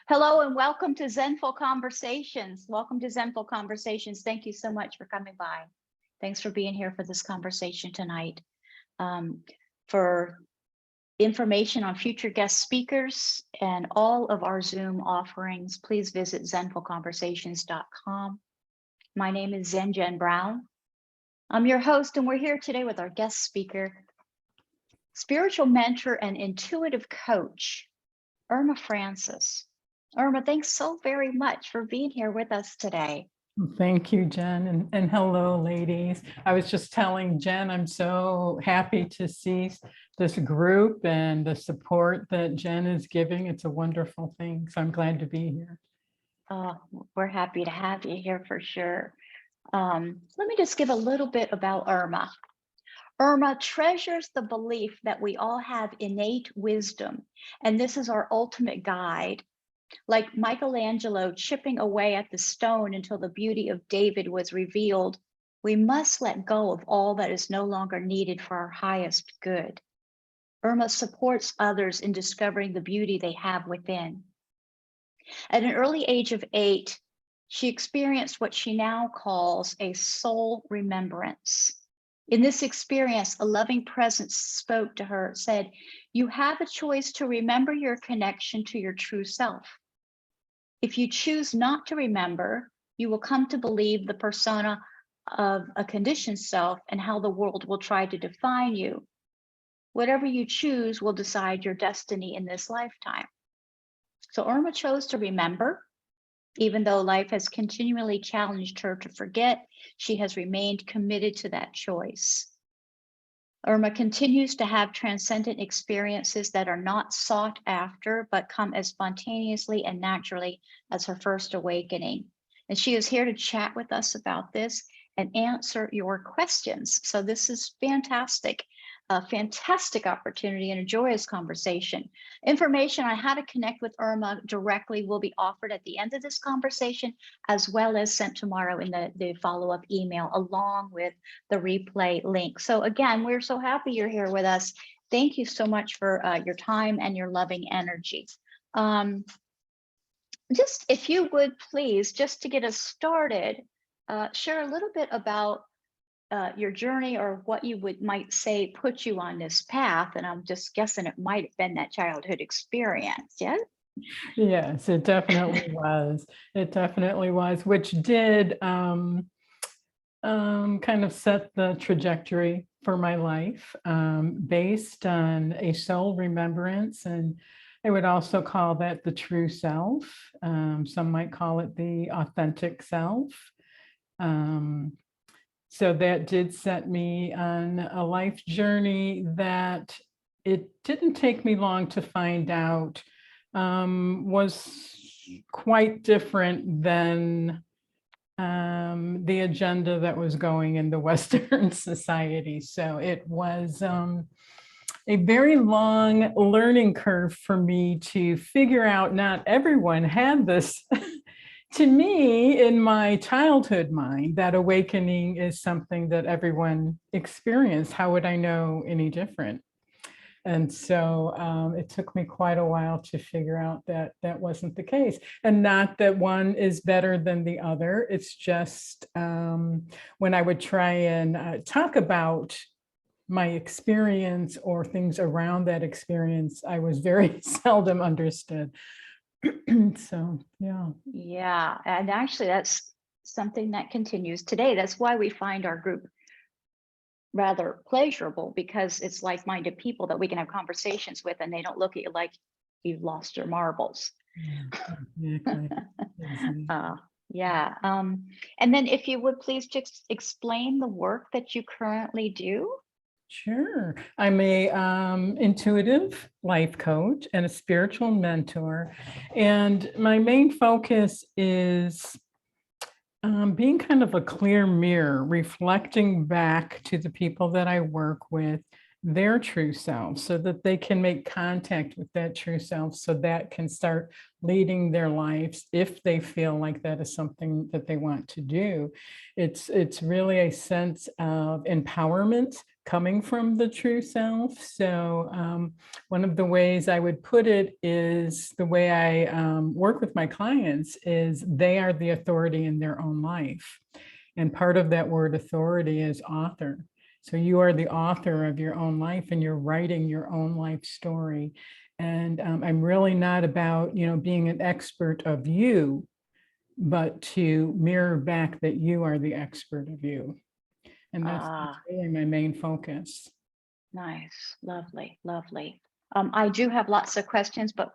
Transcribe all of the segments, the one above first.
Hello and welcome to Zenful Conversations. Welcome to Zenful Conversations. Thank you so much for coming by. Thanks for being here for this conversation tonight. For information on future guest speakers and all of our Zoom offerings, please visit zenfulconversations.com. My name is Jen Brown. I'm your host, and we're here today with our guest speaker, spiritual mentor and intuitive coach, Irma Francis. Irma, thanks so very much for being here with us today. Thank you, Jen, and hello, ladies. I was just telling Jen, I'm so happy to see this group and the support that Jen is giving. It's a wonderful thing, so I'm glad to be here. We're happy to have you here for sure. Let me just give a little bit about Irma. Irma treasures the belief that we all have innate wisdom, and this is our ultimate guide. Like Michelangelo chipping away at the stone until the beauty of David was revealed, we must let go of all that is no longer needed for our highest good. Irma supports others in discovering the beauty they have within. At an early age of 8, she experienced what she now calls a soul remembrance. In this experience, a loving presence spoke to her, said, "You have a choice to remember your connection to your true self. If you choose not to remember, you will come to believe the persona of a conditioned self and how the world will try to define you. Whatever you choose will decide your destiny in this lifetime." So Irma chose to remember. Even though life has continually challenged her to forget, she has remained committed to that choice. Irma continues to have transcendent experiences that are not sought after, but come as spontaneously and naturally as her first awakening. And she is here to chat with us about this and answer your questions. So this is fantastic. A fantastic opportunity and a joyous conversation. Information on how to connect with Irma directly will be offered at the end of this conversation, as well as sent tomorrow in the follow-up email, along with the replay link. So again, we're so happy you're here with us. Thank you so much for your time and your loving energy. Just if you would please, just to get us started, share a little bit about your journey, or what you might say put you on this path. And I'm just guessing it might have been that childhood experience. Yeah. Yes, it definitely was. It definitely was, which did kind of set the trajectory for my life, based on a soul remembrance. And I would also call that the true self. Some might call it the authentic self. So that did set me on a life journey that it didn't take me long to find out was quite different than the agenda that was going in the Western society. So it was a very long learning curve for me to figure out not everyone had this. To me, in my childhood mind, that awakening is something that everyone experienced. How would I know any different? And so it took me quite a while to figure out that that wasn't the case. And not that one is better than the other. It's just when I would try and talk about my experience or things around that experience, I was very seldom understood. So, yeah. Yeah. And actually, that's something that continues today. That's why we find our group rather pleasurable, because it's like-minded people that we can have conversations with, and they don't look at you like you've lost your marbles. Exactly. Yeah. And then if you would please just explain the work that you currently do. Sure. I'm a intuitive life coach and a spiritual mentor. And my main focus is being kind of a clear mirror, reflecting back to the people that I work with their true self, so that they can make contact with that true self, so that can start leading their lives if they feel like that is something that they want to do. It's really a sense of empowerment, coming from the true self. So one of the ways I would put it is the way I work with my clients is they are the authority in their own life. And part of that word authority is author. So you are the author of your own life and you're writing your own life story. And I'm really not about, being an expert of you, but to mirror back that you are the expert of you. And that's really my main focus. Nice, lovely, lovely. I do have lots of questions, but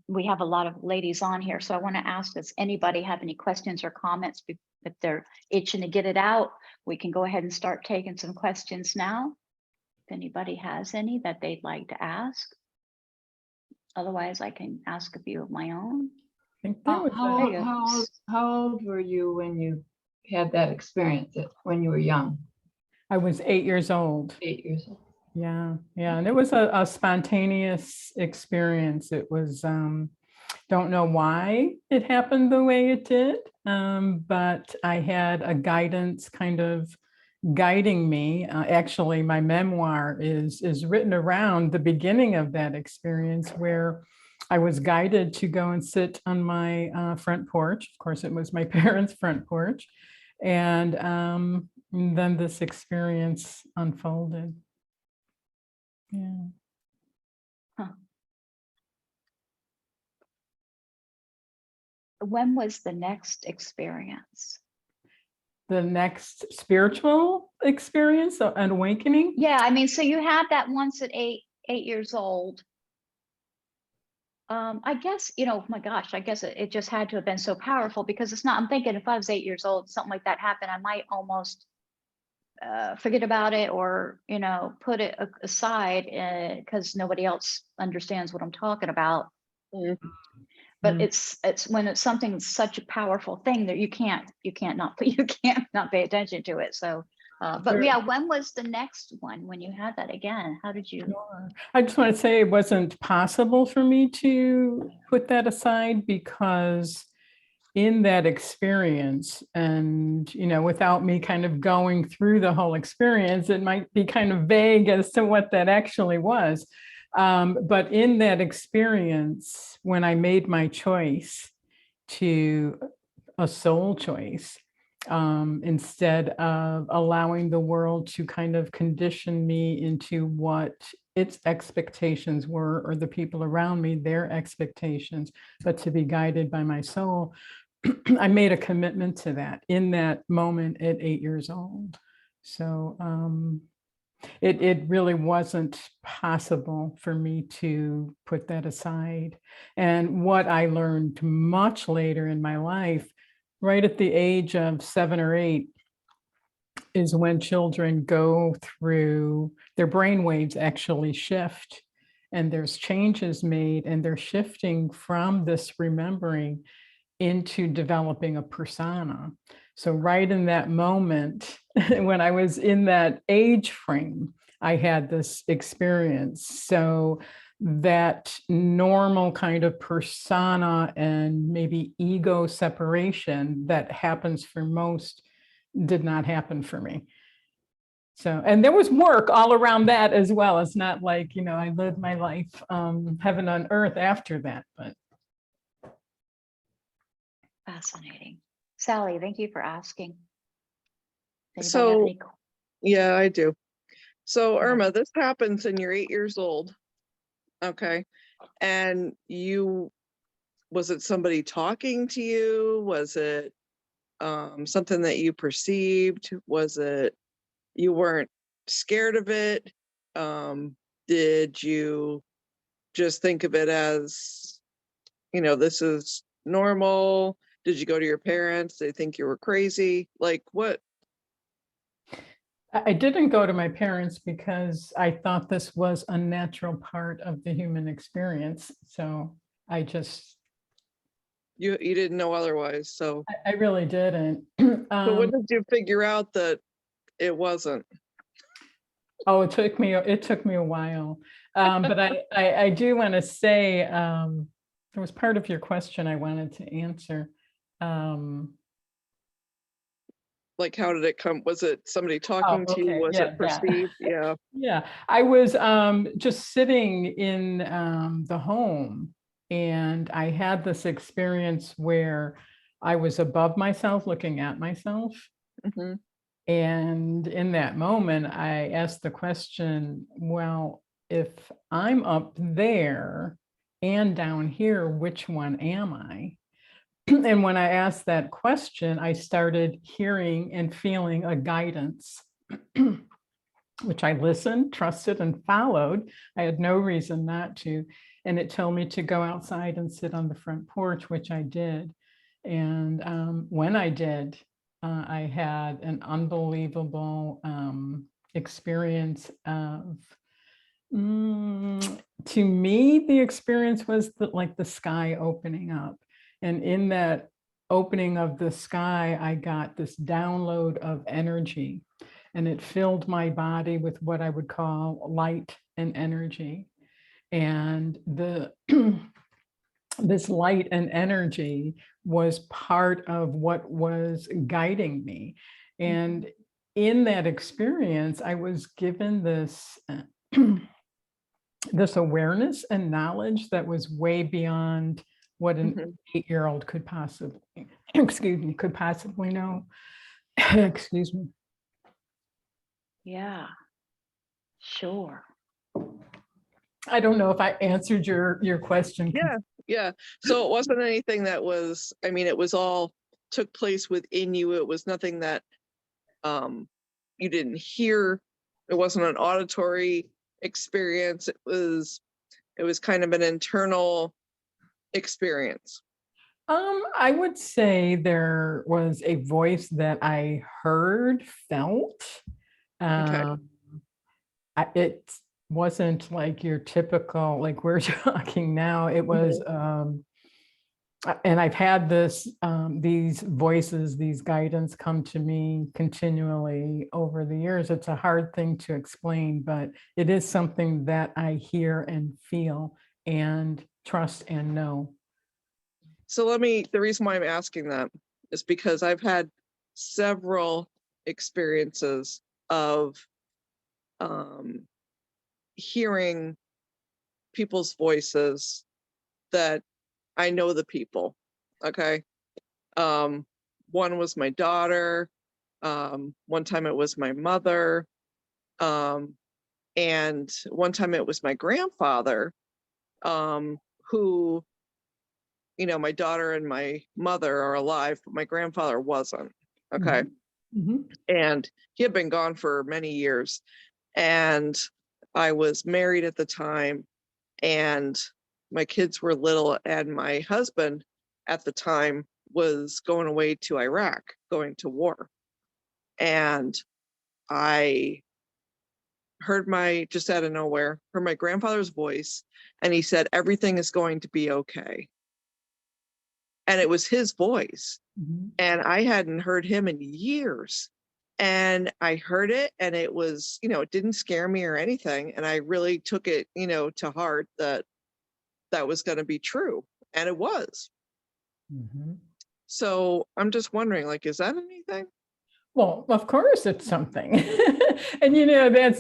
we have a lot of ladies on here, so I want to ask, does anybody have any questions or comments? If they're itching to get it out, we can go ahead and start taking some questions now. If anybody has any that they'd like to ask. Otherwise, I can ask a few of my own. I think that was How old were you when you had that experience when you were young? I was 8 years old. 8 years old. Yeah. And it was a spontaneous experience. It was, don't know why it happened the way it did, but I had a guidance kind of guiding me. Actually, my memoir is written around the beginning of that experience where I was guided to go and sit on my front porch. Of course, it was my parents' front porch. And then this experience unfolded. Yeah. Huh. When was the next experience? The next spiritual experience, an awakening? Yeah, I mean, so you had that once at eight years old. I guess, my gosh, I guess it just had to have been so powerful because it's not, I'm thinking if I was 8 years old, something like that happened, I might almost forget about it or, put it aside because nobody else understands what I'm talking about. Mm-hmm. But it's when it's something such a powerful thing that you can't not pay attention to it. So, but Sure. yeah, when was the next one when you had that again? How did you? Sure. I just want to say it wasn't possible for me to put that aside because in that experience and, without me kind of going through the whole experience, it might be kind of vague as to what that actually was. But in that experience, when I made my choice to a soul choice, instead of allowing the world to kind of condition me into what its expectations were, or the people around me, their expectations, but to be guided by my soul, I made a commitment to that in that moment at 8 years old. So it really wasn't possible for me to put that aside. And what I learned much later in my life, right at the age of 7 or 8, is when children go through, their brain waves actually shift and there's changes made and they're shifting from this remembering into developing a persona. So right in that moment, when I was in that age frame, I had this experience. So that normal kind of persona and maybe ego separation that happens for most did not happen for me. So, and there was work all around that as well. It's not like, I lived my life heaven on earth after that, but. Fascinating. Sally, thank you for asking. So, yeah, I do. So, Irma, this happens and you're 8 years old. Okay. And was it somebody talking to you? Was it something that you perceived? Was it you weren't scared of it? Did you just think of it as, this is normal? Did you go to your parents? They think you were crazy? Like what? I didn't go to my parents because I thought this was a natural part of the human experience. So I just. You didn't know otherwise. So I really didn't. So when did you figure out that it wasn't? Oh, it took me a while. But I do want to say, there was part of your question I wanted to answer. Like, how did it come? Was it somebody talking to you? Okay. Was Yeah, it perceived? Yeah. Yeah, I was just sitting in the home, and I had this experience where I was above myself, looking at myself. Mhm. And in that moment, I asked the question, well, if I'm up there and down here, which one am I? And when I asked that question, I started hearing and feeling a guidance, which I listened, trusted, and followed. I had no reason not to. And it told me to go outside and sit on the front porch, which I did. And when I did, I had an unbelievable experience of, to me, the experience was like the sky opening up. And in that opening of the sky, I got this download of energy, and it filled my body with what I would call light and energy. And this light and energy was part of what was guiding me. And in that experience, I was given this this awareness and knowledge that was way beyond what an Mhm. 8-year-old could possibly, could possibly know. Excuse me. Yeah, sure. I don't know if I answered your question. Yeah. Yeah. So it wasn't anything that was, I mean, it was all took place within you. It was nothing that you didn't hear. It wasn't an auditory experience. It was kind of an internal experience. I would say there was a voice that I heard, felt. Okay. It wasn't like your typical, like we're talking now. It was, and I've had these voices, these guidance come to me continually over the years. It's a hard thing to explain, but it is something that I hear and feel and trust and know. So the reason why I'm asking that is because I've had several experiences of hearing people's voices that I know the people. Okay. One was my daughter. One time it was my mother. And one time it was my grandfather, who, my daughter and my mother are alive, but my grandfather wasn't. Okay. Mm-hmm. And he had been gone for many years. And I was married at the time, and my kids were little, and my husband at the time was going away to Iraq, going to war. And I heard just out of nowhere, heard my grandfather's voice, and he said, "Everything is going to be okay." And it was his voice. Mm-hmm. And I hadn't heard him in years. And I heard it, and it was, it didn't scare me or anything. And I really took it, to heart that was going to be true. And it was. Mm-hmm. So I'm just wondering, like, is that anything? Well, of course it's something. And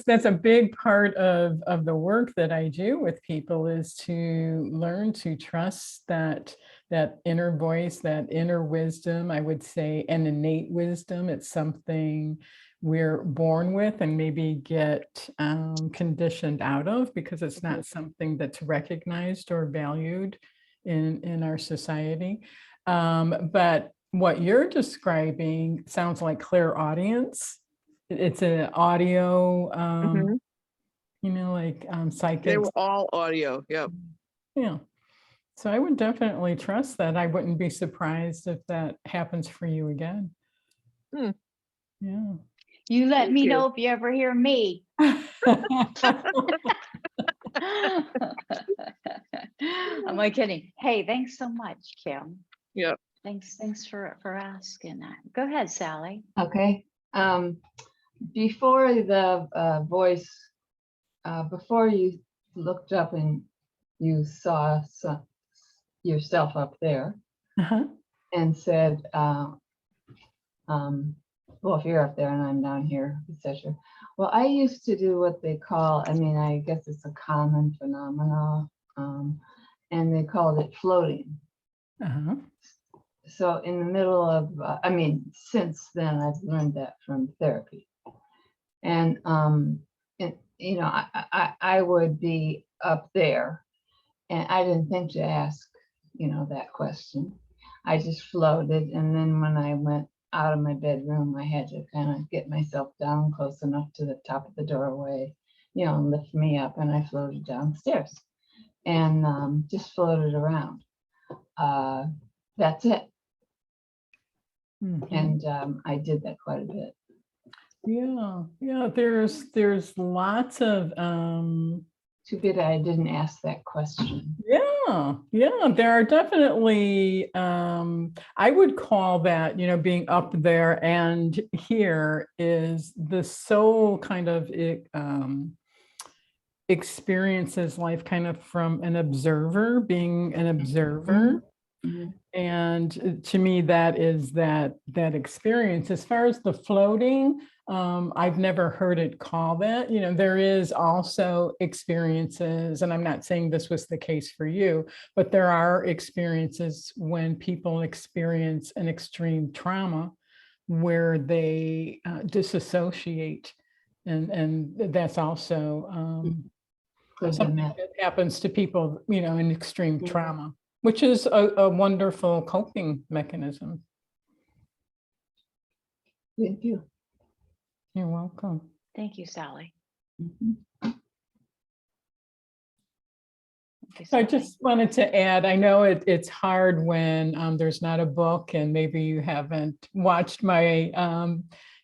that's a big part of the work that I do with people, is to learn to trust that inner voice, that inner wisdom. I would say an innate wisdom. It's something we're born with and maybe get conditioned out of, because it's not something that's recognized or valued in our society. But what you're describing sounds like clairaudience. It's an audio, like They psychics. were all audio. Yep. Yeah. So I would definitely trust that. I wouldn't be surprised if that happens for you again. Hmm. Yeah. You let Thank me you. know if you ever hear me. I'm like kidding. Hey, thanks so much, Kim. Yep. Thanks for asking that. Go ahead, Sally. Okay. Before the voice, before you looked up and you saw yourself up there Uh-huh. and said, well, if you're up there and I'm down here, etc. Well, I used to do what they call, I mean, I guess it's a common phenomenon, and they called it floating. Uh-huh. So in the middle of, I mean, since then I've learned that from therapy. And, you know, I would be up there and I didn't think to ask, you know, that question. I just floated. And then when I went out of my bedroom, I had to kind of get myself down close enough to the top of the doorway, you know, and lift me up, and I floated downstairs and just floated around. That's it. Mhm. And I did that quite a bit. Yeah, there's lots of Too bad I didn't ask that question. yeah, there are definitely I would call that, you know, being up there and here is the soul kind of experiences life kind of from an observer, being an observer. Mhm. And to me, that is that experience. As far as the floating, I've never heard it called that. You know, there is also experiences, and I'm not saying this was the case for you, but there are experiences when people experience an extreme trauma where they disassociate, and that's also Could have something been that. that happens to people, you know, in extreme Mhm. trauma, which is a wonderful coping mechanism. Thank you. You're welcome. Thank you, Sally. Mhm. Thank you, So I Sally. just wanted to add, I know it's hard when there's not a book and maybe you haven't watched my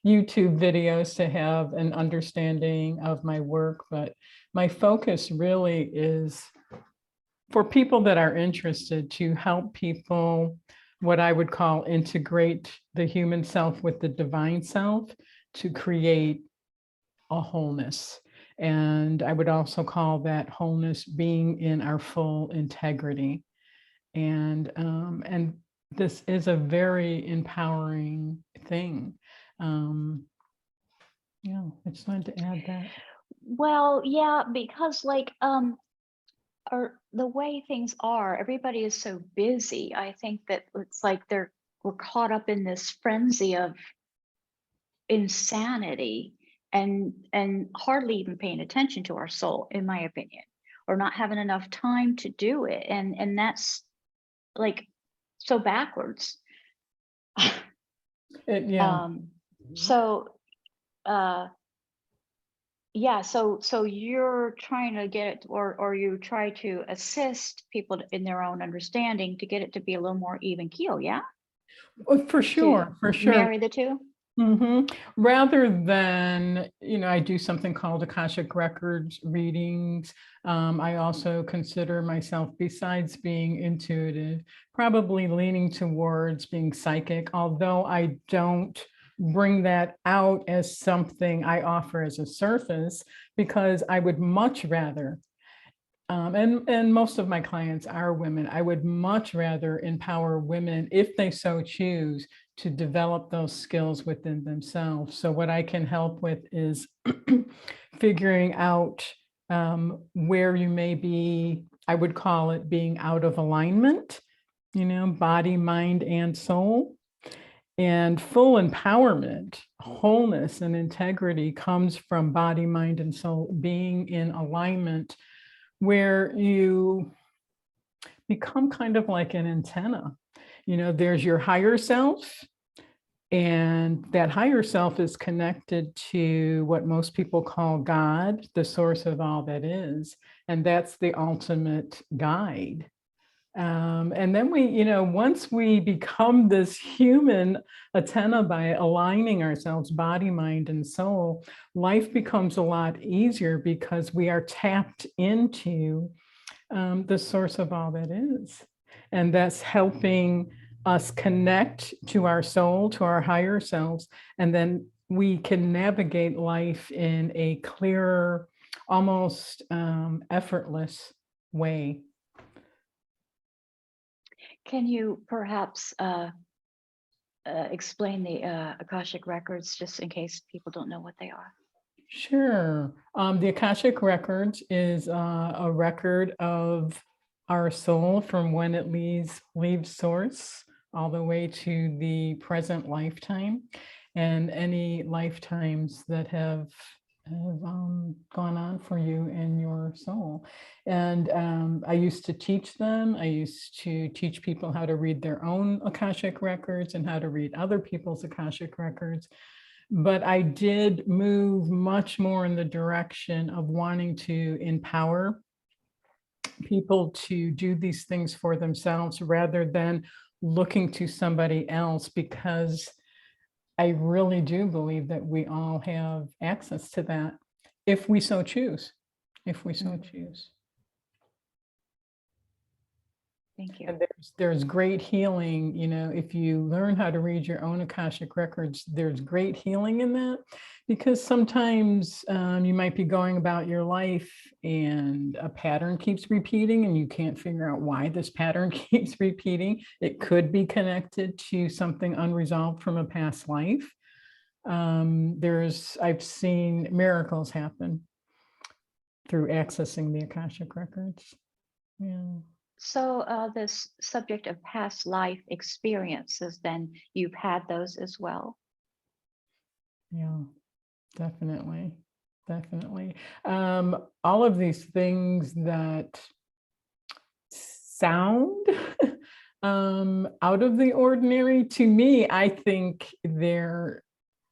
YouTube videos to have an understanding of my work, but my focus really is for people that are interested to help people, what I would call integrate the human self with the divine self to create a wholeness. And I would also call that wholeness being in our full integrity. And this is a very empowering thing. Yeah, I just wanted to add that. Well, yeah, because like or the way things are, everybody is so busy. I think that it's like we're caught up in this frenzy of insanity and hardly even paying attention to our soul, in my opinion, or not having enough time to do it. And that's like so backwards. Yeah. So yeah, so you're trying to get it, or you try to assist people in their own understanding to get it to be a little more even keel, yeah? Well, for sure, for sure. Marry the two? Rather than, you know, I do something called Akashic Records readings. I also consider myself, besides being intuitive, probably leaning towards being psychic, although I don't bring that out as something I offer as a surface, because I would much rather, and most of my clients are women, I would much rather empower women, if they so choose, to develop those skills within themselves. So what I can help with is figuring out where you may be, I would call it being out of alignment, you know, body, mind, and soul. And full empowerment, wholeness, and integrity comes from body, mind, and soul being in alignment, where you become kind of like an antenna. You know, there's your higher self, and that higher self is connected to what most people call God, the source of all that is. And that's the ultimate guide. And then we, you know, once we become this human antenna by aligning ourselves, body, mind, and soul, life becomes a lot easier because we are tapped into the source of all that is. And that's helping us connect to our soul, to our higher selves, and then we can navigate life in a clearer, almost effortless way. Can you perhaps explain the Akashic Records just in case people don't know what they are? Sure. The Akashic Records is a record of our soul from when it leaves source all the way to the present lifetime, and any lifetimes that have gone on for you in your soul. And I used to teach them. I used to teach people how to read their own Akashic Records and how to read other people's Akashic Records. But I did move much more in the direction of wanting to empower people to do these things for themselves rather than looking to somebody else, because I really do believe that we all have access to that if we so choose, if we so choose. Thank you. And there's great healing, you know, if you learn how to read your own Akashic Records, there's great healing in that, because sometimes you might be going about your life and a pattern keeps repeating and you can't figure out why this pattern keeps repeating. It could be connected to something unresolved from a past life. I've seen miracles happen through accessing the Akashic Records. Yeah. So this subject of past life experiences, then you've had those as well? Yeah, definitely. Definitely. All of these things that sound out of the ordinary, to me, I think they're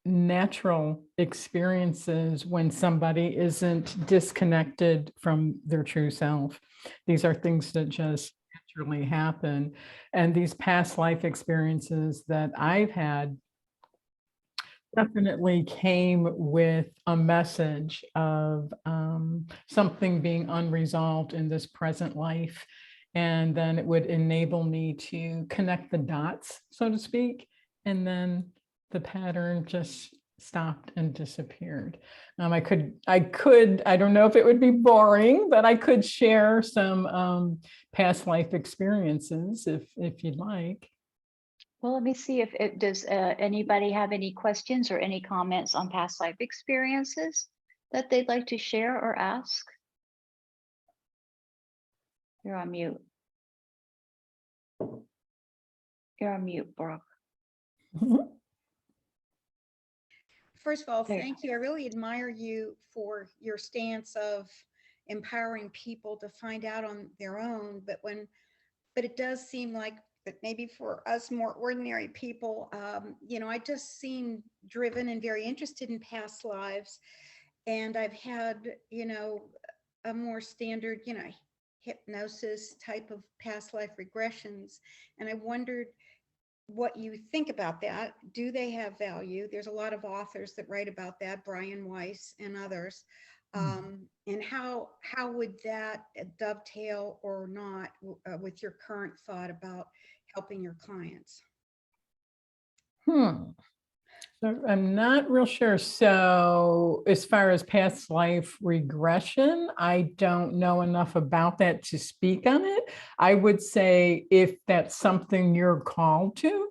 natural experiences when somebody isn't disconnected from their true self. These are things that just naturally happen. And these past life experiences that I've had definitely came with a message of something being unresolved in this present life. And then it would enable me to connect the dots, so to speak. And then the pattern just stopped and disappeared. I don't know if it would be boring, but I could share some past life experiences if you'd like. Well, let me see if it does anybody have any questions or any comments on past life experiences that they'd like to share or ask? You're on mute. You're on mute, Brooke. First of all, There you thank you. I really admire you for your stance of empowering people to find out on their own. But it does seem like that maybe for us more ordinary people, I just seem driven and very interested in past lives. And I've had, a more standard, hypnosis type of past life regressions. And I wondered what you think about that. Do they have value? There's a lot of authors that write about that, Brian Weiss and others. And how would that dovetail or not with your current thought about helping your clients? So I'm not real sure. So as far as past life regression, I don't know enough about that to speak on it. I would say if that's something you're called to,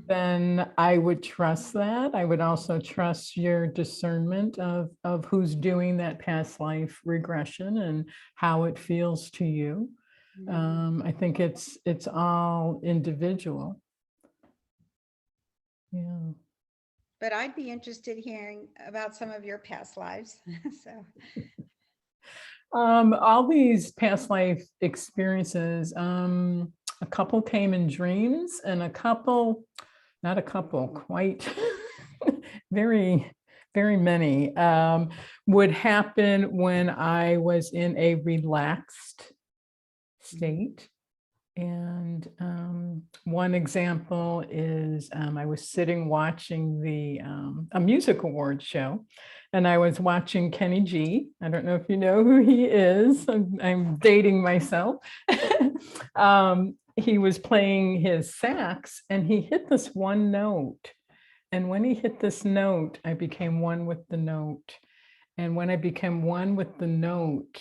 then I would trust that. I would also trust your discernment of who's doing that past life regression and how it feels to you. I think it's all individual. Yeah. But I'd be interested hearing about some of your past lives. So all these past life experiences, a couple came in dreams, and quite very, very many would happen when I was in a relaxed state. And one example is I was sitting watching a music awards show, and I was watching Kenny G. I don't know if you know who he is. I'm dating myself. He was playing his sax, and he hit this one note. And when he hit this note, I became one with the note. And when I became one with the note,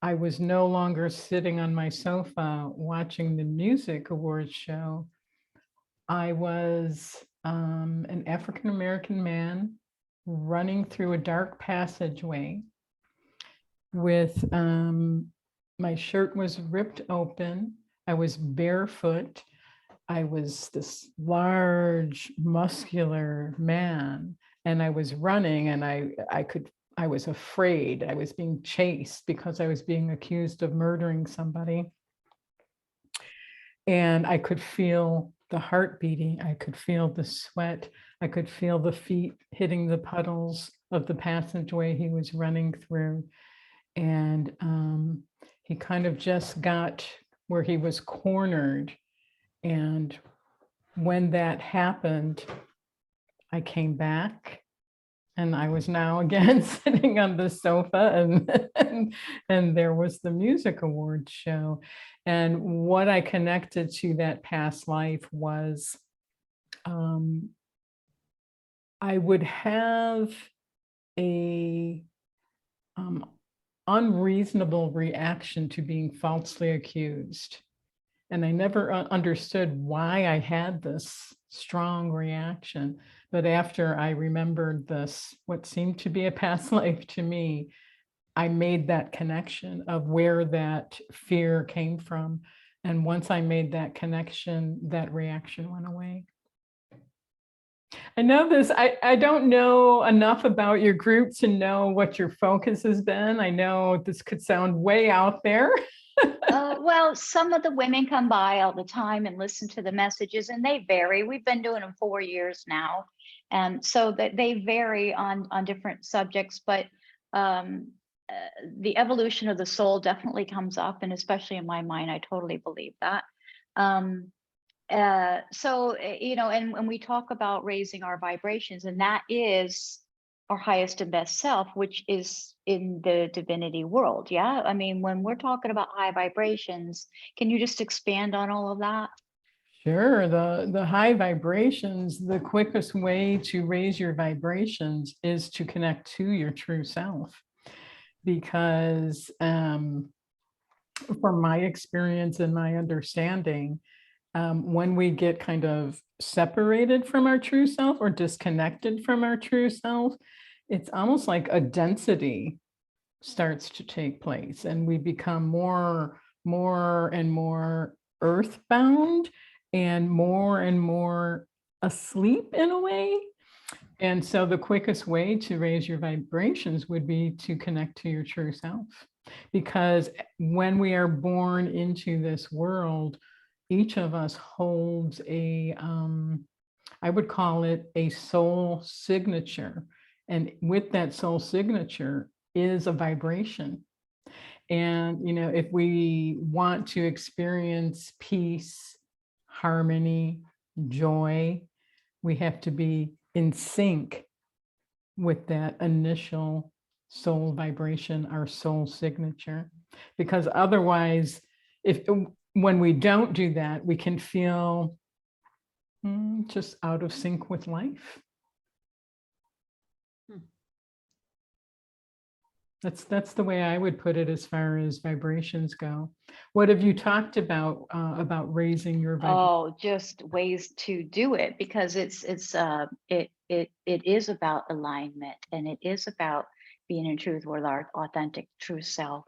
I was no longer sitting on my sofa watching the music awards show. I was an African-American man running through a dark passageway with my shirt was ripped open. I was barefoot. I was this large, muscular man, and I was running, and I was afraid. I was being chased because I was being accused of murdering somebody. And I could feel the heart beating. I could feel the sweat. I could feel the feet hitting the puddles of the passageway he was running through. And he kind of just got where he was cornered. And when that happened, I came back, and I was now again sitting on the sofa, and there was the music awards show. And what I connected to that past life was I would have a unreasonable reaction to being falsely accused. And I never understood why I had this strong reaction. But after I remembered this, what seemed to be a past life to me, I made that connection of where that fear came from. And once I made that connection, that reaction went away. I know this, I don't know enough about your group to know what your focus has been. I know this could sound way out there. Well, some of the women come by all the time and listen to the messages, and they vary. We've been doing them 4 years now, and so that they vary on different subjects. But the evolution of the soul definitely comes up, and especially in my mind, I totally believe that. So you know, and when we talk about raising our vibrations, and that is our highest and best self, which is in the divinity world. Yeah. I mean, when we're talking about high vibrations, can you just expand on all of that? Sure. The high vibrations, the quickest way to raise your vibrations is to connect to your true self. Because from my experience and my understanding, when we get kind of separated from our true self or disconnected from our true self, it's almost like a density starts to take place, and we become more and more earthbound and more asleep in a way. And so the quickest way to raise your vibrations would be to connect to your true self. Because when we are born into this world, each of us holds a, I would call it a soul signature. And with that soul signature is a vibration. And, you know, if we want to experience peace, harmony, joy, we have to be in sync with that initial soul vibration, our soul signature. Because otherwise, when we don't do that, we can feel just out of sync with life. That's the way I would put it as far as vibrations go. What have you talked about raising your vibration? Oh, just ways to do it, because it is about alignment, and it is about being in truth with our authentic true self,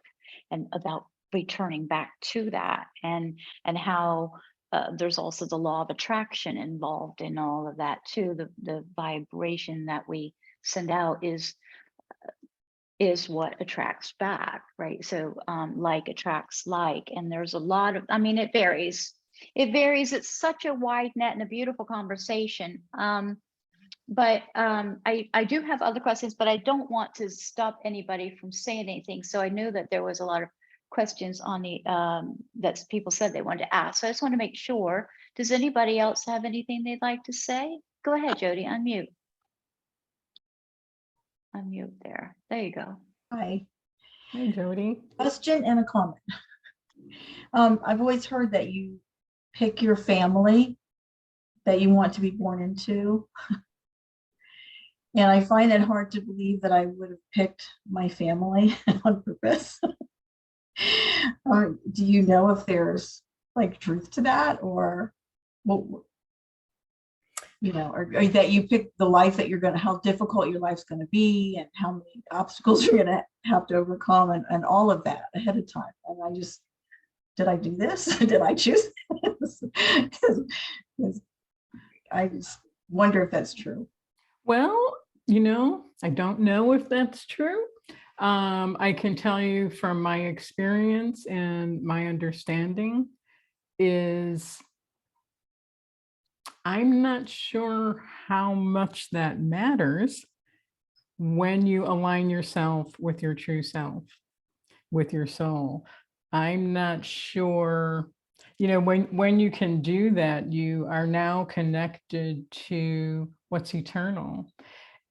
and about returning back to that, and how there's also the law of attraction involved in all of that too. The vibration that we send out is what attracts back, right? So like attracts like, and there's a lot of, I mean, it varies. It's such a wide net and a beautiful conversation. But I do have other questions, but I don't want to stop anybody from saying anything. So I knew that there was a lot of questions on the that people said they wanted to ask. So I just want to make sure. Does anybody else have anything they'd like to say? Go ahead, Jody, unmute. Unmute there. There you go. Hi. Hi, Jody. Question and a comment. I've always heard that you pick your family that you want to be born into. And I find it hard to believe that I would have picked my family on purpose. Do you know if there's like truth to that, or what? or that you pick the life that you're going to, how difficult your life's going to be and how many obstacles you're going to have to overcome and all of that ahead of time. And I just, did I do this? Did I choose this? 'Cause I just wonder if that's true. Well, I don't know if that's true. I can tell you from my experience and my understanding is I'm not sure how much that matters when you align yourself with your true self, with your soul. I'm not sure, when you can do that, you are now connected to what's eternal.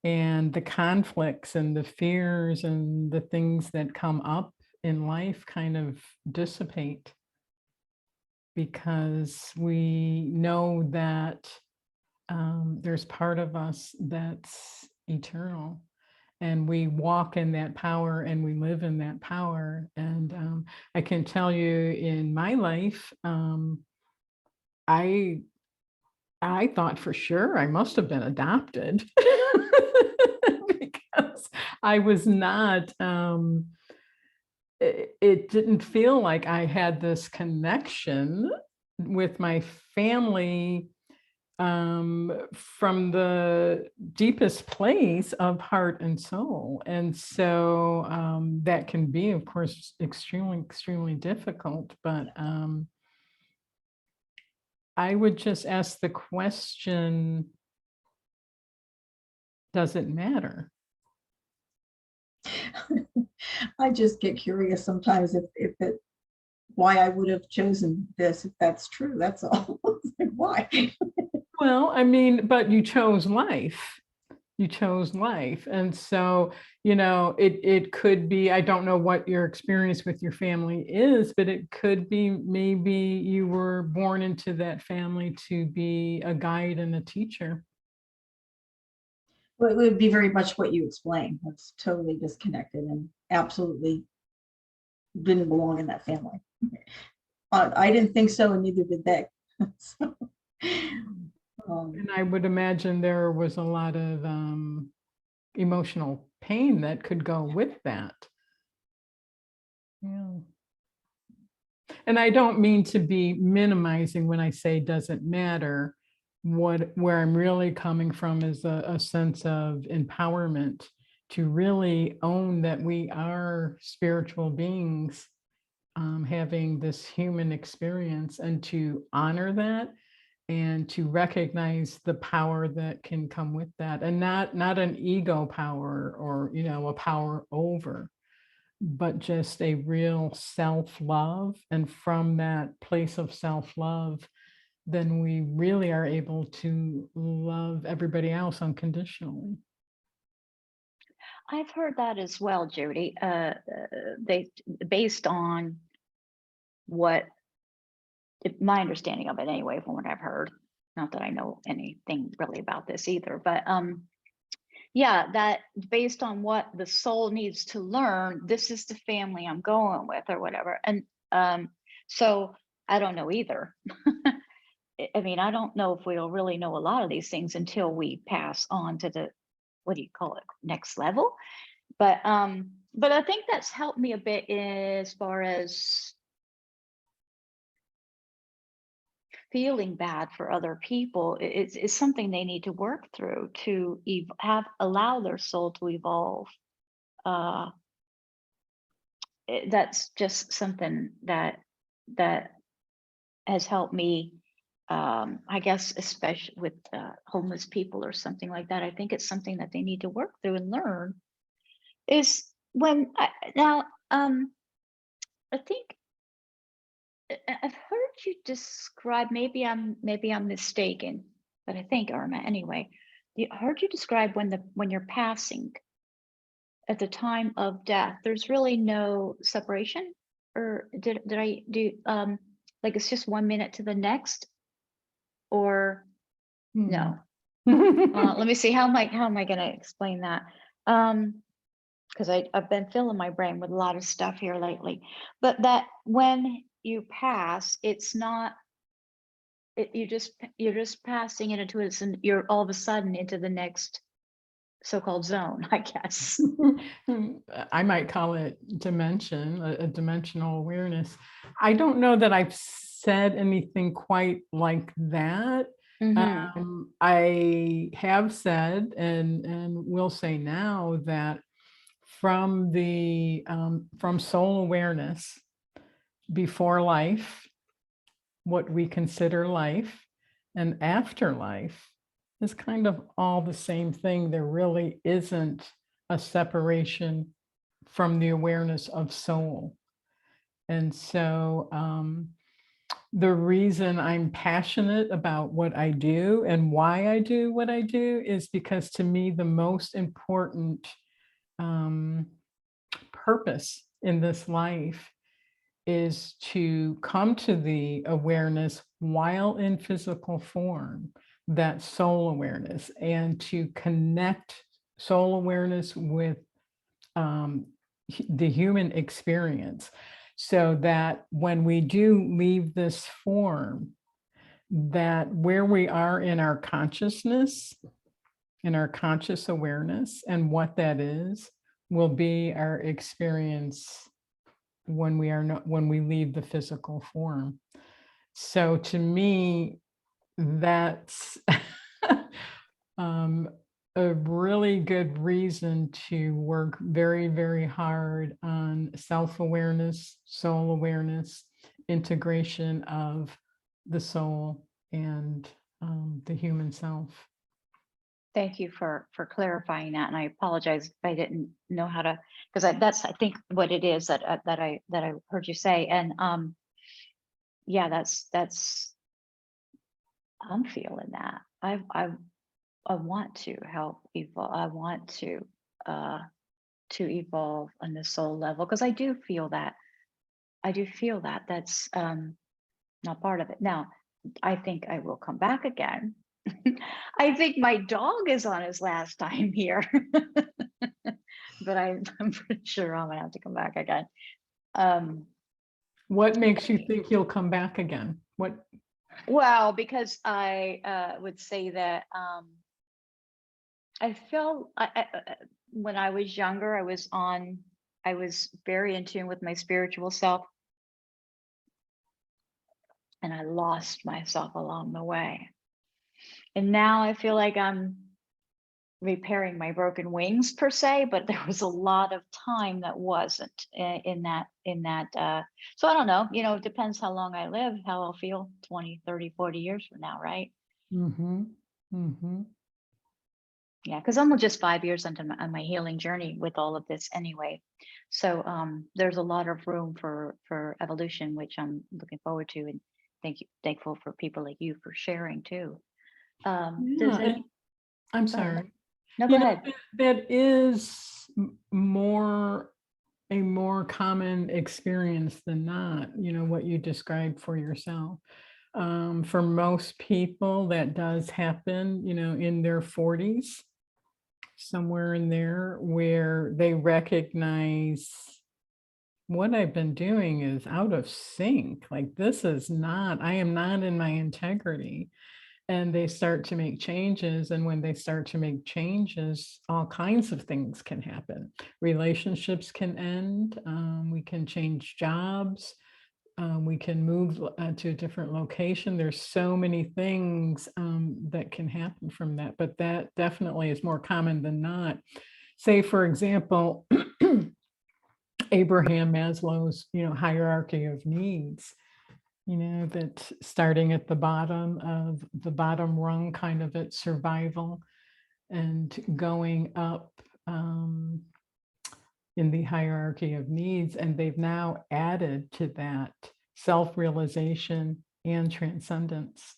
And the conflicts and the fears and the things that come up in life kind of dissipate, because we know that there's part of us that's eternal, and we walk in that power and we live in that power. And I can tell you in my life, I thought for sure I must have been adopted because I was not, it didn't feel like I had this connection with my family from the deepest place of heart and soul. And so that can be, of course, extremely, extremely difficult. But I would just ask the question, does it matter? I just get curious sometimes if it, why I would have chosen this, if that's true. That's all. Like, why? Well, I mean, but you chose life. You chose life. And so, it could be, I don't know what your experience with your family is, but it could be maybe you were born into that family to be a guide and a teacher. Well, it would be very much what you explained. It's totally disconnected and absolutely didn't belong in that family. I didn't think so, and neither did they. So, and I would imagine there was a lot of emotional pain that could go with that. Yeah. And I don't mean to be minimizing when I say doesn't matter. Where I'm really coming from is a sense of empowerment to really own that we are spiritual beings having this human experience, and to honor that and to recognize the power that can come with that, and not an ego power or a power over, but just a real self-love. And from that place of self-love, then we really are able to love everybody else unconditionally. I've heard that as well, Judy. They, based on what my understanding of it anyway, from what I've heard, not that I know anything really about this either, but yeah, that based on what the soul needs to learn, this is the family I'm going with or whatever. And so I don't know either. I mean, I don't know if we'll really know a lot of these things until we pass on to the, what do you call it, next level. But I think that's helped me a bit as far as feeling bad for other people. It's something they need to work through to allow their soul to evolve. That's just something that has helped me. I guess, especially with homeless people or something like that. I think it's something that they need to work through and learn. Is when I think I've heard you describe. Maybe I'm mistaken, but I think, Irma, anyway. I heard you describe when you're passing at the time of death. There's really no separation, or did I do like it's just 1 minute to the next? Or no. Let me see. How am I going to explain that? Because I've been filling my brain with a lot of stuff here lately. But that when you pass, it's not you're just passing it into it, and you're all of a sudden into the next so-called zone, I guess. I might call it dimension, a dimensional awareness. I don't know that I've said anything quite like that. I have said and will say now that from the from soul awareness before life, what we consider life, and afterlife is kind of all the same thing. There really isn't a separation from the awareness of soul. And so the reason I'm passionate about what I do and why I do what I do is because, to me, the most important purpose in this life is to come to the awareness while in physical form, that soul awareness, and to connect soul awareness with the human experience, so that when we do leave this form, that where we are in our consciousness, in our conscious awareness, and what that is, will be our experience when we are not, when we leave the physical form. So to me, that's a really good reason to work very, very hard on self-awareness, soul awareness, integration of the soul and the human self. Thank you for clarifying that, and I apologize if I didn't know how to, because that's, I think, what it is that I heard you say, and yeah, that's I'm feeling that. I want to help evolve. I want to evolve on the soul level, because I do feel that. I do feel that that's not part of it. Now, I think I will come back again. I think my dog is on his last time here, but I'm pretty sure I'm gonna have to come back again. What makes you think you'll come back again? What? Well, because I would say that I felt when I was younger, I was very in tune with my spiritual self, and I lost myself along the way. And now I feel like I'm repairing my broken wings, per se, but there was a lot of time that wasn't in that so I don't know, it depends how long I live, how I'll feel 20, 30, 40 years from now, right? Yeah, because I'm just 5 years into my healing journey with all of this anyway. So there's a lot of room for evolution, which I'm looking forward to, and thankful for people like you for sharing too. I'm sorry. No, go ahead. That is a more common experience than not, what you described for yourself. For most people, that does happen, in their 40s, somewhere in there, where they recognize what I've been doing is out of sync. Like, I am not in my integrity. And they start to make changes. And when they start to make changes, all kinds of things can happen. Relationships can end. We can change jobs. We can move to a different location. There's so many things that can happen from that. But that definitely is more common than not. Say, for example, Abraham Maslow's, hierarchy of needs. That starting at the bottom rung, kind of at survival, and going up in the hierarchy of needs. And they've now added to that self-realization and transcendence.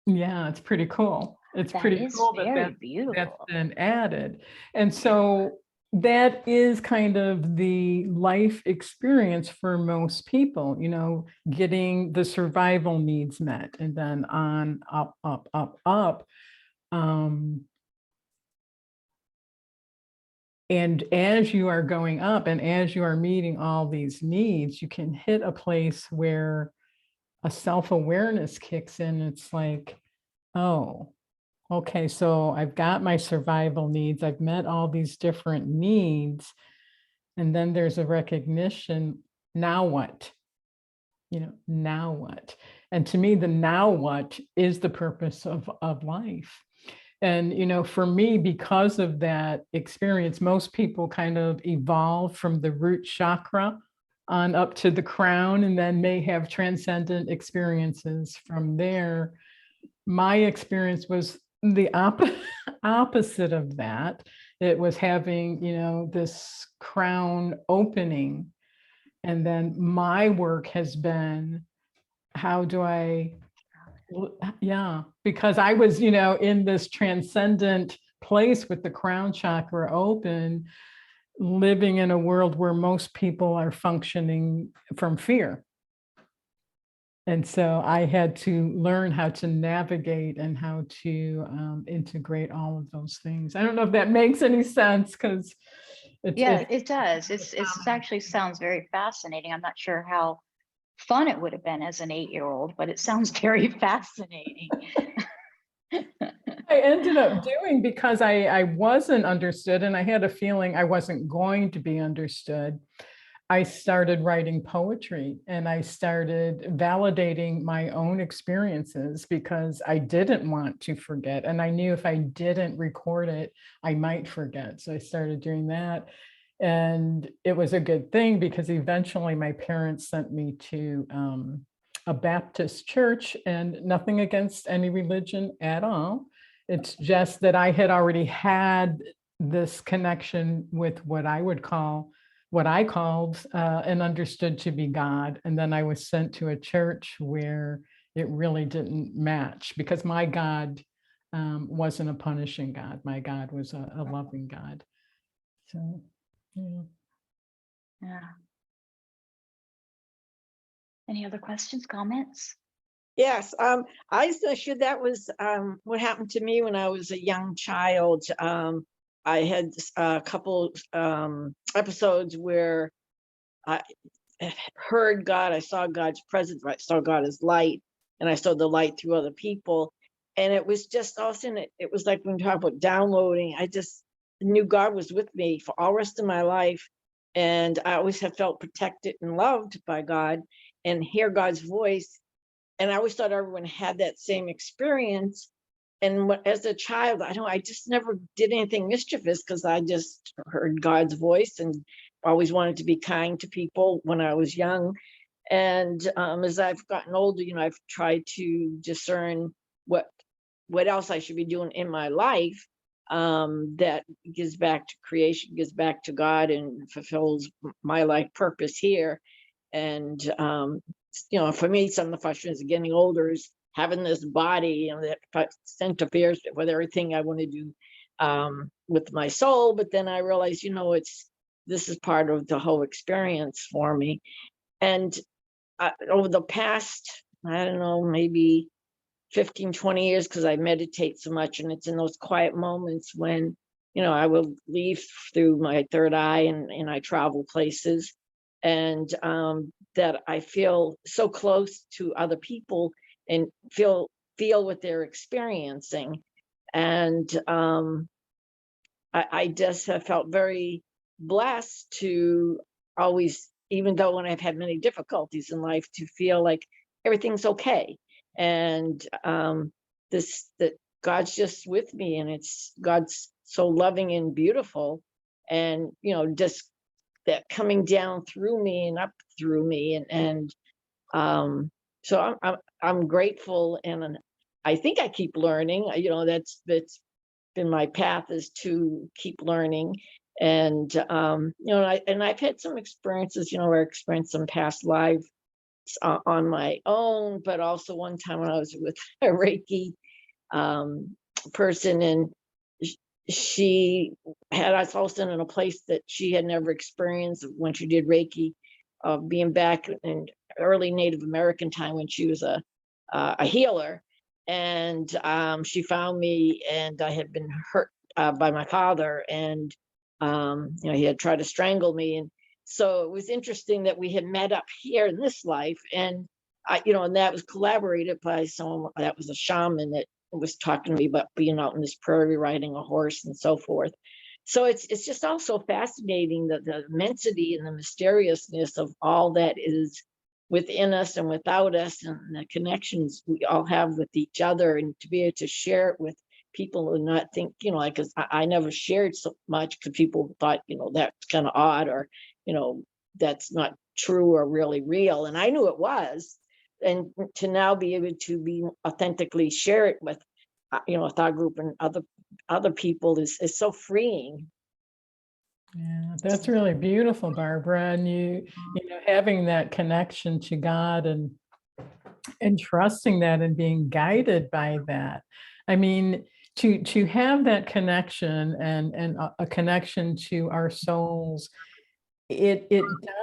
Yeah, it's pretty cool. It's pretty cool that that's been added. And so that is kind of the life experience for most people, getting the survival needs met, and then on up, up, up, up. And as you are going up and as you are meeting all these needs, you can hit a place where a self-awareness kicks in. It's like, oh, okay, so I've got my survival needs. I've met all these different needs. And then there's a recognition, now what? Now what? And to me, the now what is the purpose of life. And, for me, because of that experience, most people kind of evolve from the root chakra on up to the crown, and then may have transcendent experiences from there. My experience was the opposite of that. It was having, this crown opening. And then my work has been, how do I, because I was, in this transcendent place with the crown chakra open, living in a world where most people are functioning from fear. And so I had to learn how to navigate and how to integrate all of those things. I don't know if that makes any sense, because it does. It's actually sounds very fascinating. I'm not sure how fun it would have been as an 8-year-old, but it sounds very fascinating. I ended up doing, because I wasn't understood and I had a feeling I wasn't going to be understood. I started writing poetry, and I started validating my own experiences, because I didn't want to forget. And I knew if I didn't record it, I might forget. So I started doing that. And it was a good thing, because eventually my parents sent me to a Baptist church, and nothing against any religion at all. It's just that I had already had this connection with what I called and understood to be God. And then I was sent to a church where it really didn't match, because my God wasn't a punishing God. My God was a loving God. So, Yeah. Any other questions, comments? Yes, I was going to share that was what happened to me when I was a young child. I had a couple episodes where I heard God, I saw God's presence, I saw God as light, and I saw the light through other people. And it was just all of a sudden, it was like when you talk about downloading, I just knew God was with me for all the rest of my life. And I always have felt protected and loved by God, and hear God's voice. And I always thought everyone had that same experience. And as a child, I just never did anything mischievous, because I just heard God's voice and always wanted to be kind to people when I was young. And as I've gotten older, I've tried to discern what else I should be doing in my life that gives back to creation, gives back to God, and fulfills my life purpose here. And for me, some of the frustrations of getting older is having this body, that interferes with everything I want to do with my soul. But then I realized, this is part of the whole experience for me. And over the past, I don't know, maybe 15, 20 years, because I meditate so much, and it's in those quiet moments when, I will leave through my third eye, and I travel places, and that I feel so close to other people and feel what they're experiencing. And I just have felt very blessed to always, even though when I've had many difficulties in life, to feel like everything's okay. And that God's just with me, and God's so loving and beautiful, and just that coming down through me and up through me, and so I'm grateful, and I think I keep learning. That's been my path, is to keep learning. And I've had some experiences, where I experienced some past lives on my own, but also one time when I was with a Reiki person, and she had us also in a place that she had never experienced when she did Reiki, being back in early Native American time when she was a healer. And she found me, and I had been hurt by my father, and he had tried to strangle me. And so it was interesting that we had met up here in this life, and and that was collaborated by someone that was a shaman that was talking to me about being out in this prairie riding a horse and so forth. So it's just also fascinating, the immensity and the mysteriousness of all that is within us and without us, and the connections we all have with each other, and to be able to share it with people and not think, like, 'cause I never shared so much because people thought, that's kind of odd, or, that's not true or really real. And I knew it was. And to now be able to be authentically share it with, a thought group and other people is so freeing. Yeah, that's really beautiful, Barbara. And you having that connection to God and trusting that and being guided by that. I mean, to have that connection and a connection to our souls, it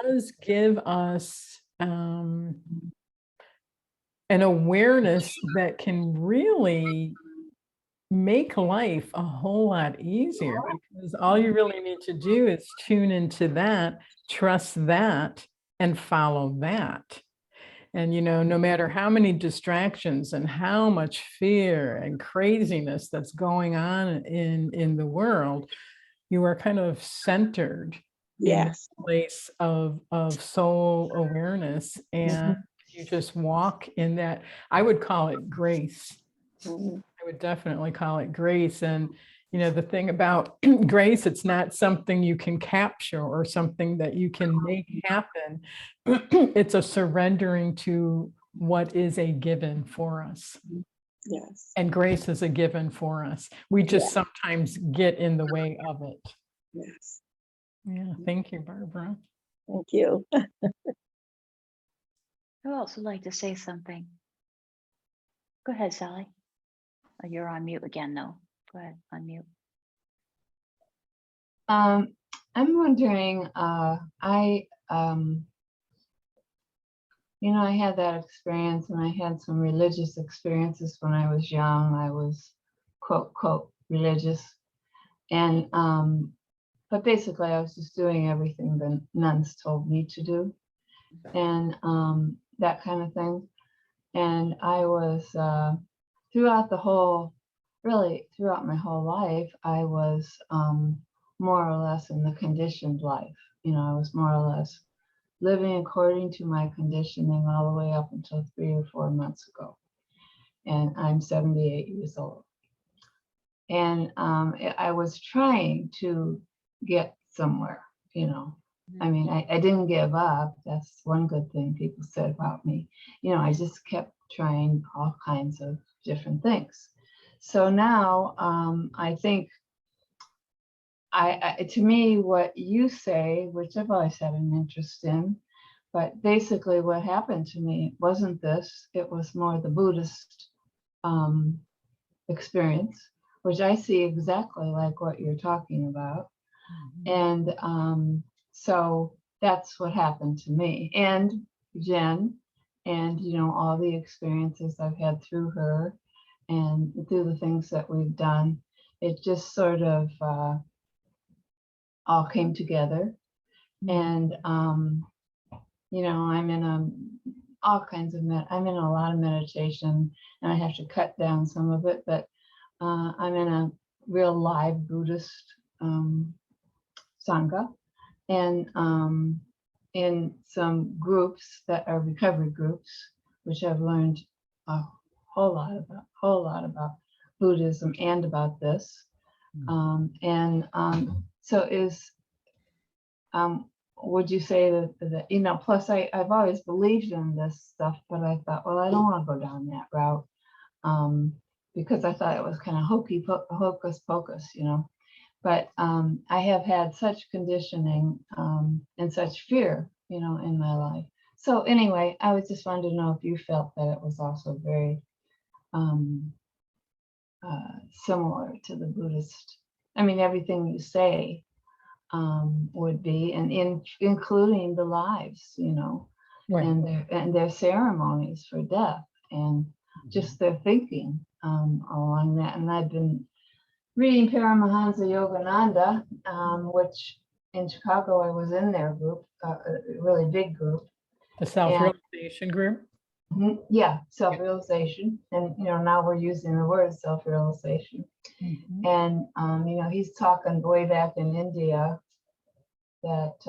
does give us an awareness that can really make life a whole lot easier, because all you really need to do is tune into that, trust that, and follow that. And, no matter how many distractions and how much fear and craziness that's going on in the world, you are kind of centered in Yes. a place of soul awareness, and you just walk in that. I would call it grace. I would definitely call it grace. And, the thing about grace, it's not something you can capture or something that you can make happen. It's a surrendering to what is a given for us. Yes. And grace is a given for us. We just sometimes get in the way of it. Yes. Yeah. Thank you, Barbara. Thank you. Who else would like to say something? Go ahead, Sally. Oh, you're on mute again, though. Go ahead, unmute. I'm wondering, I had that experience, and I had some religious experiences when I was young. I was quote religious, and but basically I was just doing everything the nuns told me to do, and that kind of thing. And I was throughout my whole life, I was more or less in the conditioned life. I was more or less living according to my conditioning all the way up until 3 or 4 months ago. And I'm 78 years old. And I was trying to get somewhere, I mean, I didn't give up. That's one good thing people said about me. I just kept trying all kinds of different things. So now I think to me, what you say, which I've always had an interest in, but basically what happened to me wasn't this, it was more the Buddhist experience, which I see exactly like what you're talking about. And so that's what happened to me and Jen, and all the experiences I've had through her and through the things that we've done. It just sort of all came together. And I'm in all kinds of I'm in a lot of meditation, and I have to cut down some of it, but I'm in a real live Buddhist Sangha, and in some groups that are recovery groups, which I've learned a whole lot about Buddhism and about this. So would you say that plus I've always believed in this stuff, but I thought, well, I don't want to go down that route, because I thought it was kind of hocus pocus, but I have had such conditioning and such fear, in my life. So anyway, I was just wanted to know if you felt that it was also very similar to the Buddhist. I mean, everything you say would be, and including the lives, Right. and their ceremonies for death, and just their thinking along that. And I've been reading Paramahansa Yogananda, which in Chicago I was in their group, a really big group. The self-realization group. Yeah, self-realization. And, now we're using the word self-realization. Mhm. And, he's talking way back in India that,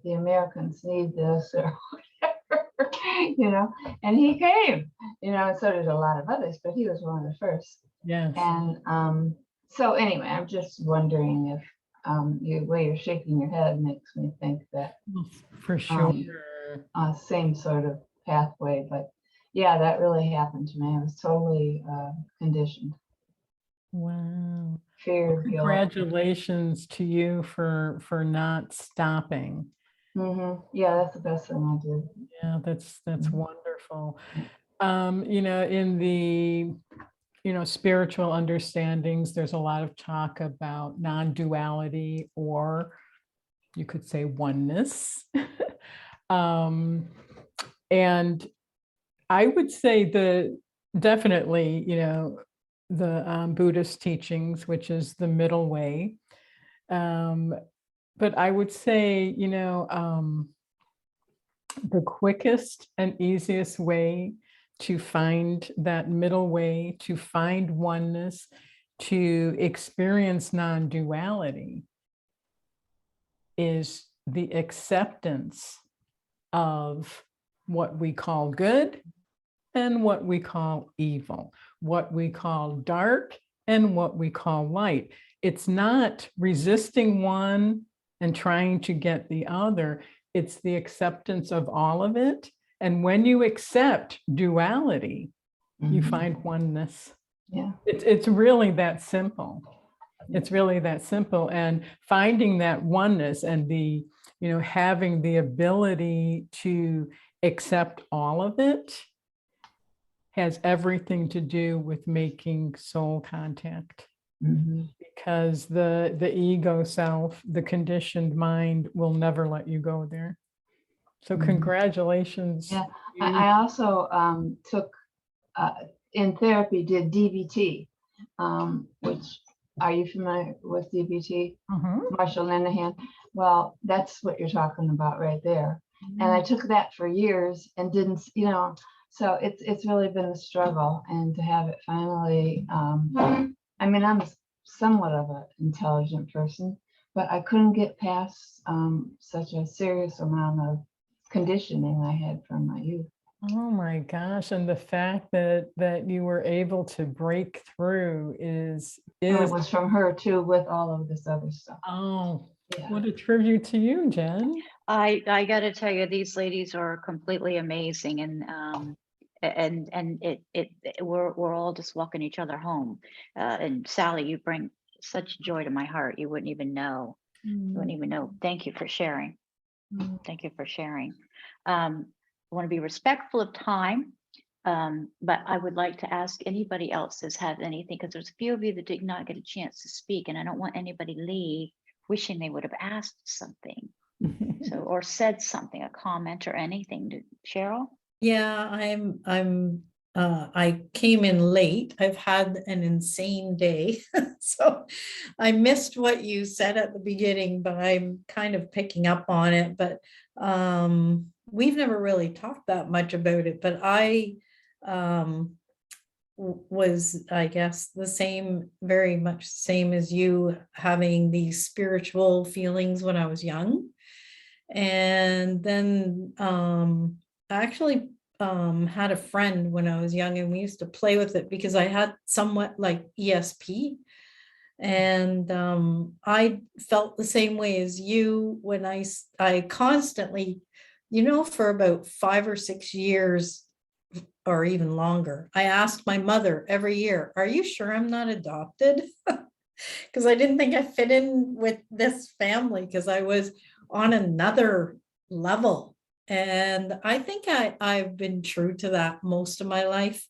the Americans need this or whatever, and he came, and so did a lot of others, but he was one of the first. Yes. And so anyway, I'm just wondering if the way you're shaking your head makes me think that For sure. same sort of pathway. But yeah, that really happened to me. I was totally conditioned. Wow. Fear, guilt. Congratulations to you for not stopping. Yeah, that's the best thing I did. Yeah, that's Mhm. wonderful. In the spiritual understandings, there's a lot of talk about non-duality, or you could say oneness. And I would say definitely, the Buddhist teachings, which is the middle way. But I would say, the quickest and easiest way to find that middle way, to find oneness, to experience non-duality is the acceptance of what we call good and what we call evil, what we call dark and what we call light. It's not resisting one and trying to get the other. It's the acceptance of all of it. And when you accept duality, you find oneness. Yeah. It's really that simple. It's really that simple. And finding that oneness and having the ability to accept all of it has everything to do with making soul contact. Because the ego self, the conditioned mind, will never let you go there. So congratulations. Yeah, I also took in therapy, did DBT, which, are you familiar with DBT? Marshall Linehan. Well, that's what you're talking about right there. And I took that for years and didn't, so it's really been a struggle. And to have it finally, I'm somewhat of an intelligent person, but I couldn't get past such a serious amount of conditioning I had from my youth. Oh my gosh. And the fact that you were able to break through is It was from her too, with all of this other stuff. Oh, Yeah. what a tribute to you, Jen. I got to tell you, these ladies are completely amazing, and we're all just walking each other home. And Sally, you bring such joy to my heart. You wouldn't even know. You wouldn't even know. Thank you for sharing. Thank you for sharing. I want to be respectful of time, but I would like to ask anybody else has had anything, because there's a few of you that did not get a chance to speak, and I don't want anybody leave wishing they would have asked something, or said something, a comment or anything. Cheryl? Yeah, I came in late. I've had an insane day. So I missed what you said at the beginning, but I'm kind of picking up on it. But we've never really talked that much about it, but I was, I guess, very much the same as you, having these spiritual feelings when I was young. And then I actually had a friend when I was young, and we used to play with it because I had somewhat like ESP. And I felt the same way as you when I constantly, for about 5 or 6 years or even longer, I asked my mother every year, "Are you sure I'm not adopted?" Because I didn't think I fit in with this family, because I was on another level. And I think I've been true to that most of my life.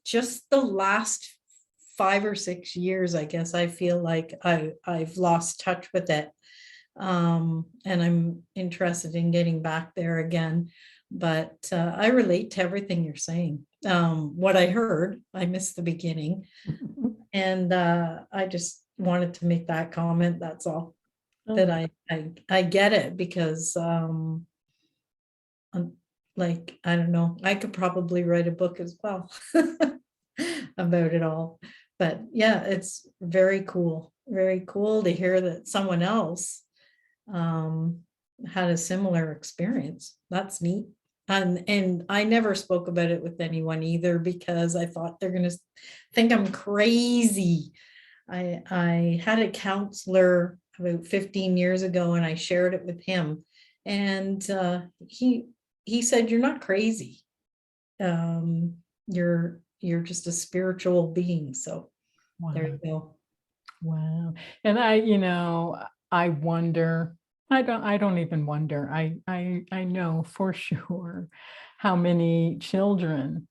Just the last 5 or 6 years, I guess, I feel like I've lost touch with it. And I'm interested in getting back there again. But I relate to everything you're saying. What I heard, I missed the beginning. And I just wanted to make that comment. That's all. That I get it, because like, I don't know, I could probably write a book as well about it all. But yeah, it's very cool to hear that someone else had a similar experience. That's neat. And I never spoke about it with anyone either, because I thought they're gonna think I'm crazy. I had a counselor about 15 years ago, and I shared it with him, and he said, "You're not crazy. You're just a spiritual being." So there you go. Wow. And I wonder, I don't even wonder. I know for sure how many children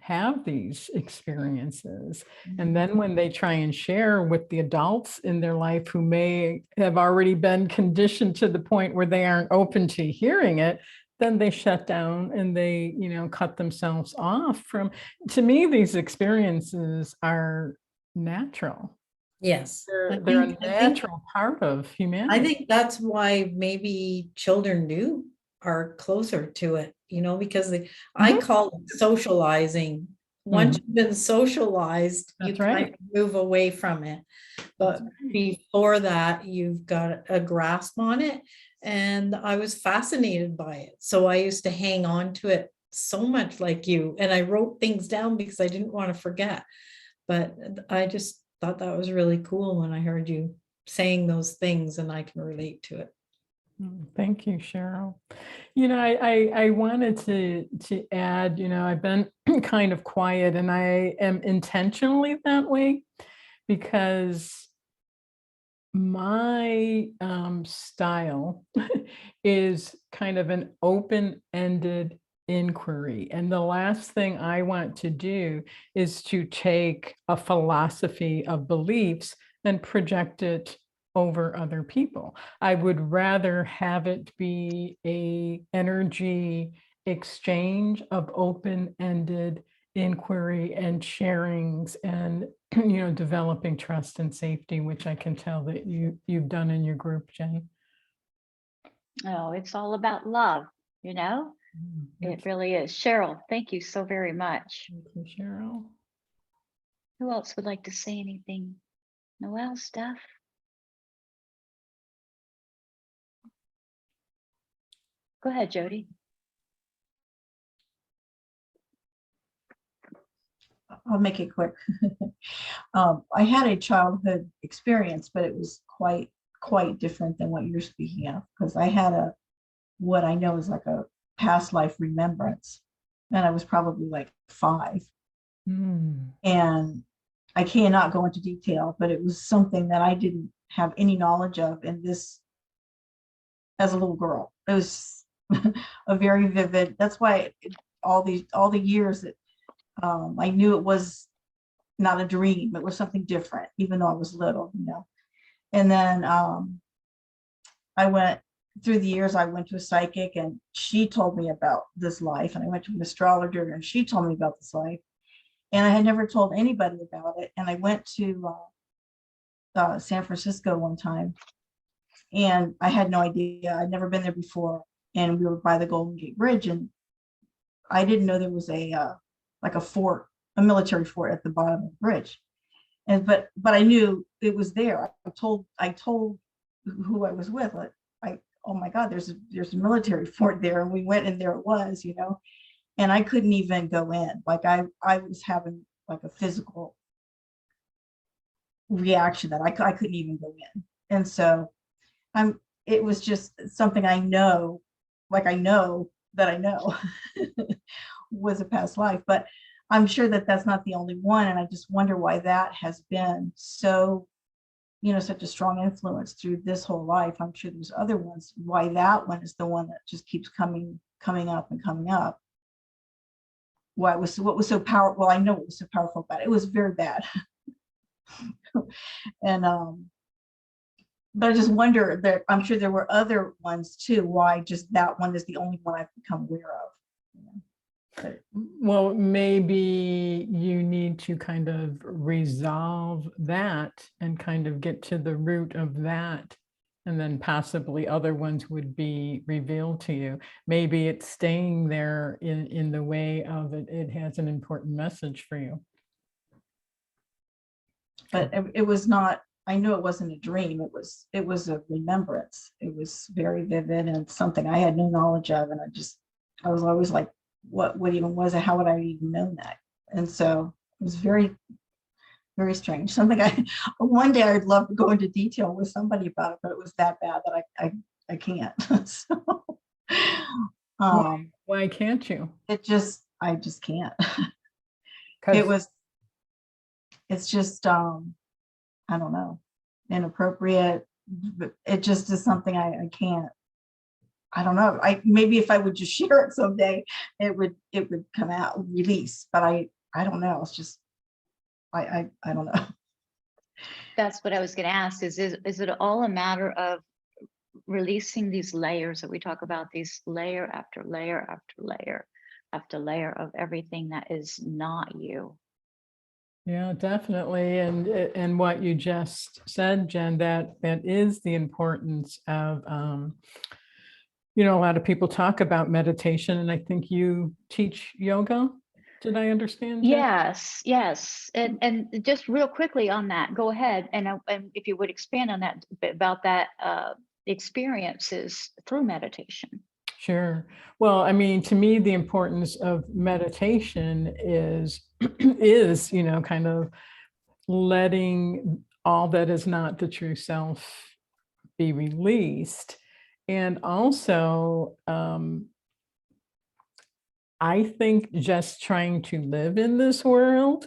have these experiences. And then when they try and share with the adults in their life who may have already been conditioned to the point where they aren't open to hearing it, then they shut down and they, cut themselves off from. To me, these experiences are natural. Yes. They're a natural part of I humanity. think that's why maybe children are closer to it, because I call it socializing. Once you've been socialized, you That's right. kind of move away from it. But before that, you've got a grasp on it. And I was fascinated by it. So I used to hang on to it so much, like you. And I wrote things down because I didn't want to forget. But I just thought that was really cool when I heard you saying those things, and I can relate to it. Thank you, Cheryl. I wanted to add, I've been kind of quiet, and I am intentionally that way because my style is kind of an open-ended inquiry. And the last thing I want to do is to take a philosophy of beliefs and project it over other people. I would rather have it be a energy exchange of open-ended inquiry and sharings and developing trust and safety, which I can tell that you've done in your group, Jen. Oh, it's all about love, It really is. Cheryl, thank you so very much. Thank you, Cheryl. Who else would like to say anything? Noelle, Steph? Go ahead, Jody. I'll make it quick. I had a childhood experience, but it was quite different than what you're speaking of, because I had what I know is like a past life remembrance, and I was probably like 5. And I cannot go into detail, but it was something that I didn't have any knowledge of in this as a little girl. It was a very vivid. That's why all the years that I knew it was not a dream. It was something different, even though I was little, And then I went through the years. I went to a psychic, and she told me about this life, and I went to an astrologer, and she told me about this life, and I had never told anybody about it. And I went to San Francisco one time, and I had no idea. I'd never been there before, and we were by the Golden Gate Bridge, and I didn't know there was like a fort, a military fort at the bottom of the bridge. And but I knew it was there. I told who I was with, oh my God, there's a military fort there. And we went, and there it was, and I couldn't even go in. Like I was having like a physical reaction that I couldn't even go in. And so it was just something I know, like I know that I know was a past life, but I'm sure that that's not the only one. And I just wonder why that has been so, such a strong influence through this whole life. I'm sure there's other ones, why that one is the one that just keeps coming up and coming up. What was so powerful? Well, I know what was so powerful about it. It was very bad. And but I just wonder that I'm sure there were other ones too, why just that one is the only one I've become aware of. Well, maybe you need to kind of resolve that and kind of get to the root of that and then possibly other ones would be revealed to you. Maybe it's staying there in the way of it has an important message for you. But it was not, I knew it wasn't a dream. It was a remembrance. It was very vivid and something I had no knowledge of. And I was always like, what even was it? How would I have even known that? And so it was very, very strange. Something one day I'd love to go into detail with somebody about it, but it was that bad that I can't. So, Why can't you? I just can't. Because It's just, I don't know, inappropriate. But it just is something I can't, I don't know. Maybe if I would just share it someday, it would come out, release, but I don't know. It's just, I don't know. That's what I was going to ask. Is it all a matter of releasing these layers that we talk about, these layer after layer after layer after layer of everything that is not you? Yeah, definitely. And what you just said, Jen, that is the importance of, a lot of people talk about meditation, and I think you teach yoga. Did I understand? Jen? Yes. And just real quickly on that, go ahead. And if you would expand on that, about that experiences through meditation. Sure. Well, I mean, to me, the importance of meditation is kind of letting all that is not the true self be released. And also, I think just trying to live in this world,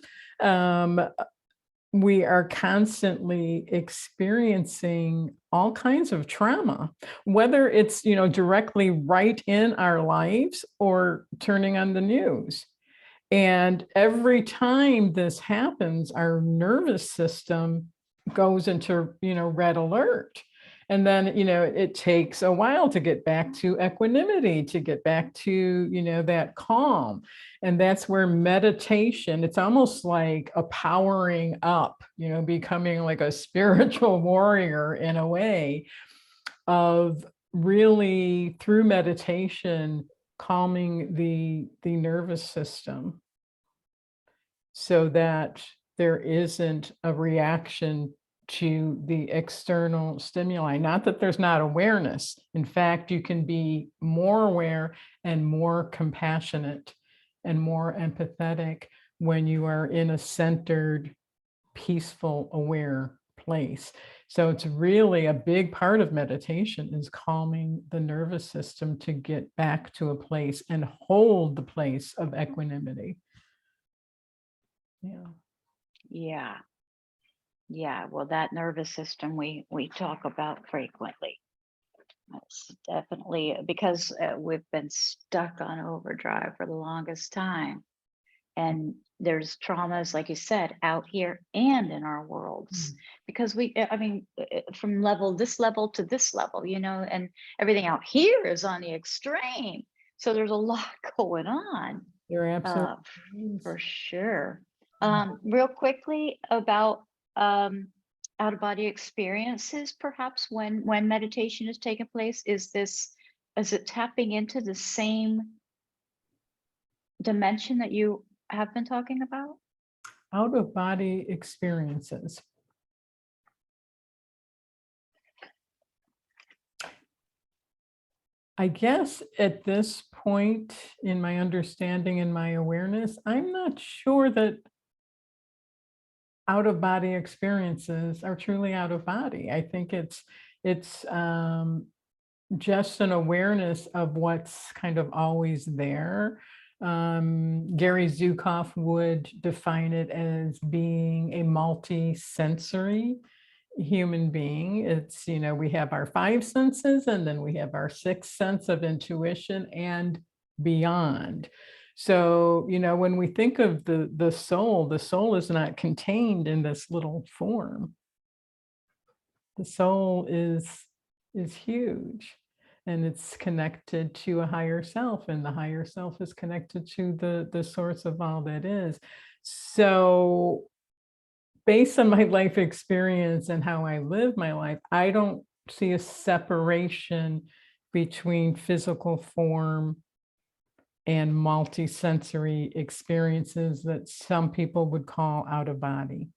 we are constantly experiencing all kinds of trauma, whether it's, directly right in our lives or turning on the news. And every time this happens, our nervous system goes into, red alert. And then, it takes a while to get back to equanimity, to get back to, that calm. And that's where meditation, it's almost like a powering up, becoming like a spiritual warrior in a way of really through meditation, calming the nervous system so that there isn't a reaction to the external stimuli. Not that there's not awareness. In fact, you can be more aware and more compassionate and more empathetic when you are in a centered, peaceful, aware place. So it's really a big part of meditation is calming the nervous system to get back to a place and hold the place of equanimity. Yeah. Well, that nervous system we talk about frequently. That's definitely because we've been stuck on overdrive for the longest time. And there's traumas, like you said, out here and in our worlds, because from this level to this level, and everything out here is on the extreme. So there's a lot going on. You're absolutely for sure. Real quickly about out-of-body experiences, perhaps when meditation is taking place, is it tapping into the same dimension that you have been talking about? Out-of-body experiences. I guess at this point in my understanding and my awareness, I'm not sure that out-of-body experiences are truly out of body. I think it's just an awareness of what's kind of always there. Gary Zukav would define it as being a multi-sensory human being. It's, we have our 5 senses, and then we have our 6th sense of intuition and beyond. So, when we think of the soul is not contained in this little form. The soul is huge, and it's connected to a higher self, and the higher self is connected to the source of all that is. So based on my life experience and how I live my life, I don't see a separation between physical form and multisensory experiences that some people would call out of body.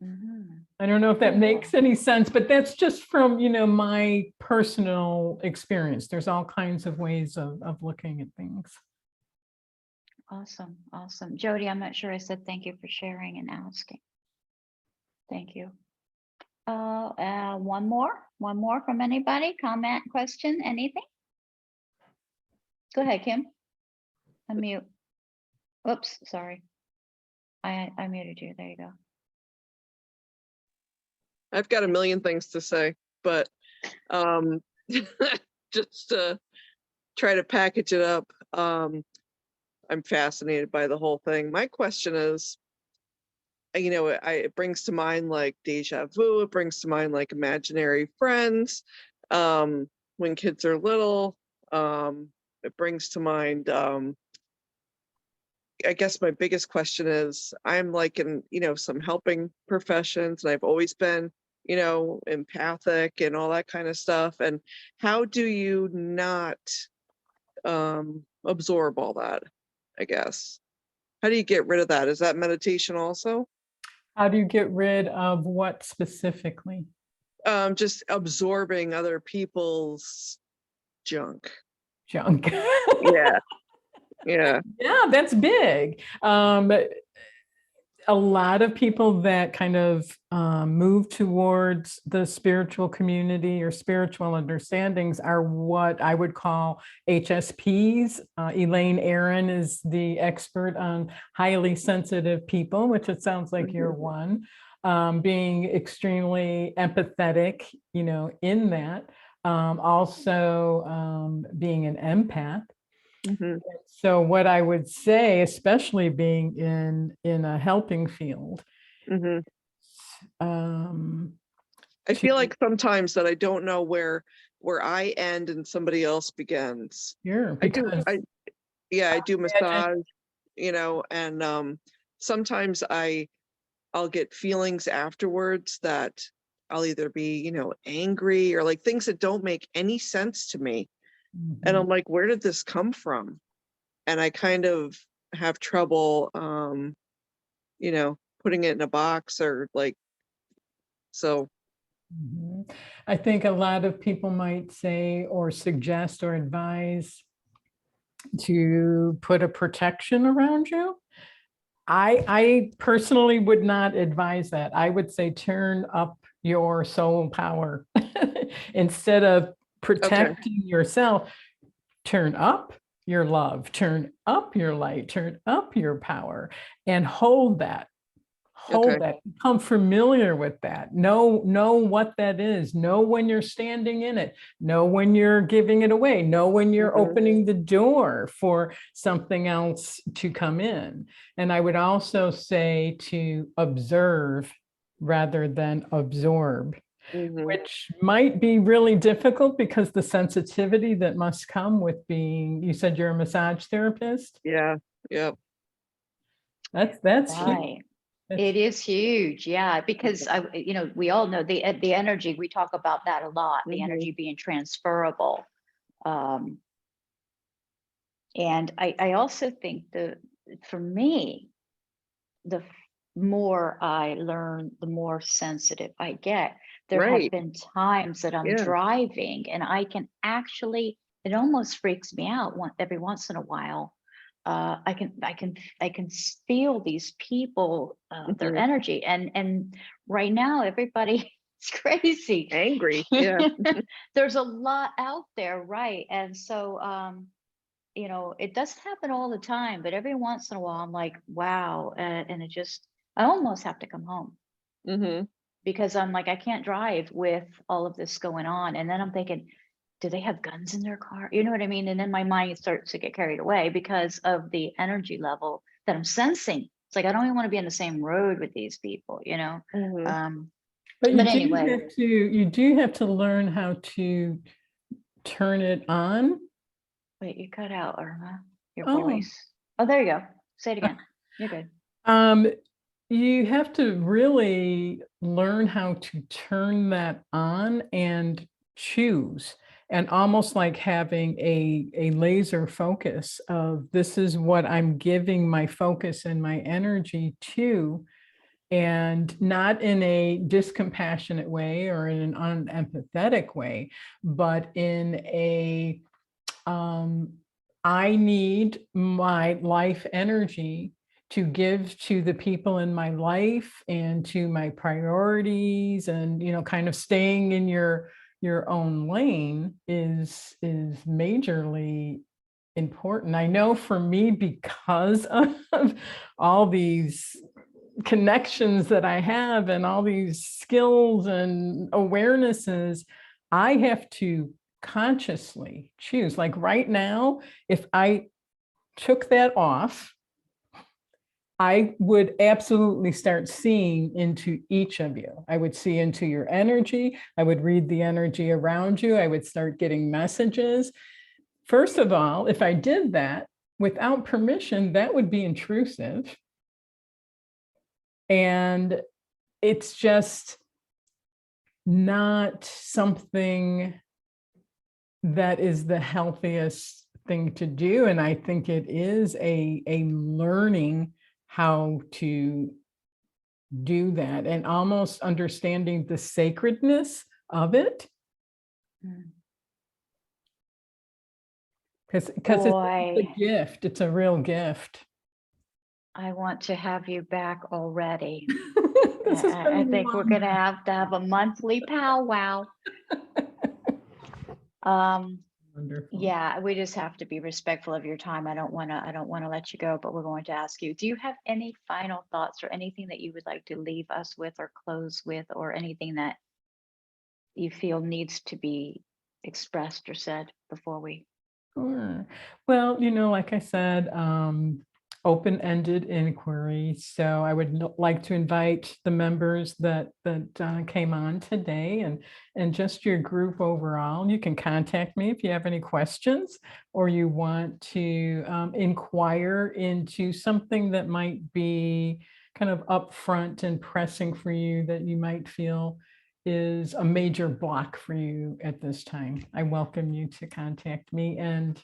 Mhm. I don't know if that makes any sense, but that's just from, my personal experience. There's all kinds of ways of looking at things. Awesome, awesome. Jody, I'm not sure I said thank you for sharing and asking. Thank you. One more from anybody? Comment, question, anything? Go ahead, Kim. Unmute. Oops, sorry. I muted you. There you go. I've got a million things to say, but just to try to package it up, I'm fascinated by the whole thing. My question is, it brings to mind like deja vu, it brings to mind like imaginary friends. When kids are little, it brings to mind, I guess my biggest question is, I'm like in, some helping professions, and I've always been, empathic and all that kind of stuff. And how do you not absorb all that, I guess? How do you get rid of that? Is that meditation also? How do you get rid of what specifically? Just absorbing other people's junk. Junk. Yeah. Yeah. Yeah, that's big. A lot of people that kind of move towards the spiritual community or spiritual understandings are what I would call HSPs. Elaine Aaron is the expert on highly sensitive people, which it sounds like you're one. Being extremely empathetic, in that. Also being an empath. Mm-hmm. So what I would say, especially being in a helping field, Mm-hmm. I feel like sometimes that I don't know where I end and somebody else begins. Sure, because I do massage, and sometimes I'll get feelings afterwards that I'll either be, angry or like things that don't make any sense to me. And I'm like, where did this come from? And I kind of have trouble, putting it in a box or like, so. I think a lot of people might say or suggest or advise to put a protection around you. I personally would not advise that. I would say turn up your soul power instead of protecting yourself. Turn up your love, turn up your light, turn up your power, and hold that. Become familiar with that. Know what that is. Know when you're standing in it. Know when you're giving it away. Know when you're opening the door for something else to come in. And I would also say to observe rather than absorb. Which might be really difficult because the sensitivity that must come with being, you said you're a massage therapist? Yeah. Yep. That's Right. huge. It is huge. Yeah. Because we all know the energy, we talk about that a lot, the energy being transferable. And I also think for me, the more I learn, the more sensitive I get. There have been times that I'm driving and I can actually, it almost freaks me out every once in a while. I can feel these people, their energy, and right now everybody is crazy, angry. Yeah. There's a lot out there, right? And so it doesn't happen all the time, but every once in a while I'm like, wow, and I almost have to come home. Because I'm like, I can't drive with all of this going on. And then I'm thinking, do they have guns in their car? You know what I mean? And then my mind starts to get carried away because of the energy level that I'm sensing. It's like, I don't even want to be on the same road with these people, But anyway. you do have to learn how to turn it on. Wait, you cut out, Irma, your voice. Oh, there you go. Say it again. You're good. You have to really learn how to turn that on and choose, and almost like having a laser focus of this is what I'm giving my focus and my energy to, and not in a discompassionate way or in an unempathetic way, but in a I need my life energy to give to the people in my life and to my priorities, and kind of staying in your own lane is majorly important. I know for me, because of all these connections that I have and all these skills and awarenesses, I have to consciously choose. Like right now, if I took that off, I would absolutely start seeing into each of you. I would see into your energy. I would read the energy around you. I would start getting messages. First of all, if I did that without permission, that would be intrusive. And it's just not something that is the healthiest thing to do. And I think it is a learning how to do that and almost understanding the sacredness of it. Because it's a gift. It's a real gift. I want to have you back already. This has I been think we're going to have a monthly powwow. wonderful. Yeah, we just have to be respectful of your time. I don't want to let you go, but we're going to ask you, do you have any final thoughts or anything that you would like to leave us with or close with, or anything that you feel needs to be expressed or said before we? Sure. Well, like I said, open-ended inquiry. So I would like to invite the members that came on today and just your group overall. You can contact me if you have any questions or you want to inquire into something that might be kind of upfront and pressing for you that you might feel is a major block for you at this time. I welcome you to contact me. And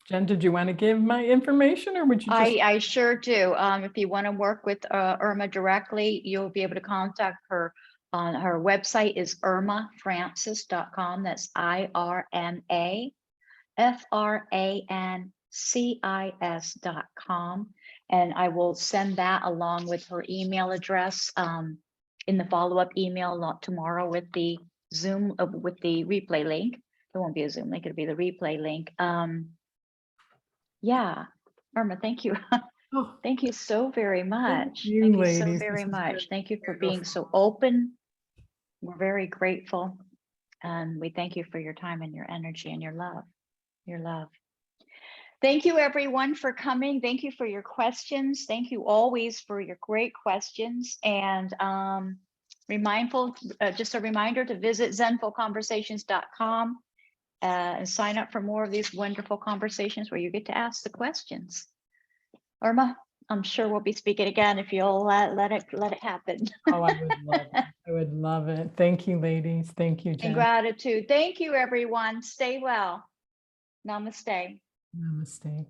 Jen, did you want to give my information, or would you just? I sure do. If you want to work with Irma directly, you'll be able to contact her on her website is irmafrancis.com. That's IRMAFRANCIS.com. And I will send that along with her email address in the follow-up email tomorrow with the Zoom, with the replay link. There won't be a Zoom link, it'll be the replay link. Yeah, Irma, thank you. Oh, Thank you so very much. you, Thank you ladies. so This very has much. been Thank you for being wonderful. so open. We're very grateful. And we thank you for your time and your energy and your love. Your love. Thank you everyone for coming. Thank you for your questions. Thank you always for your great questions. And just a reminder to visit zenfulconversations.com and sign up for more of these wonderful conversations where you get to ask the questions. Irma, I'm sure we'll be speaking again if you'll let it happen. Oh, I would love it. I would love it. Thank you, ladies. Thank you, Jen. And gratitude. Thank you, everyone. Stay well. Namaste. Namaste.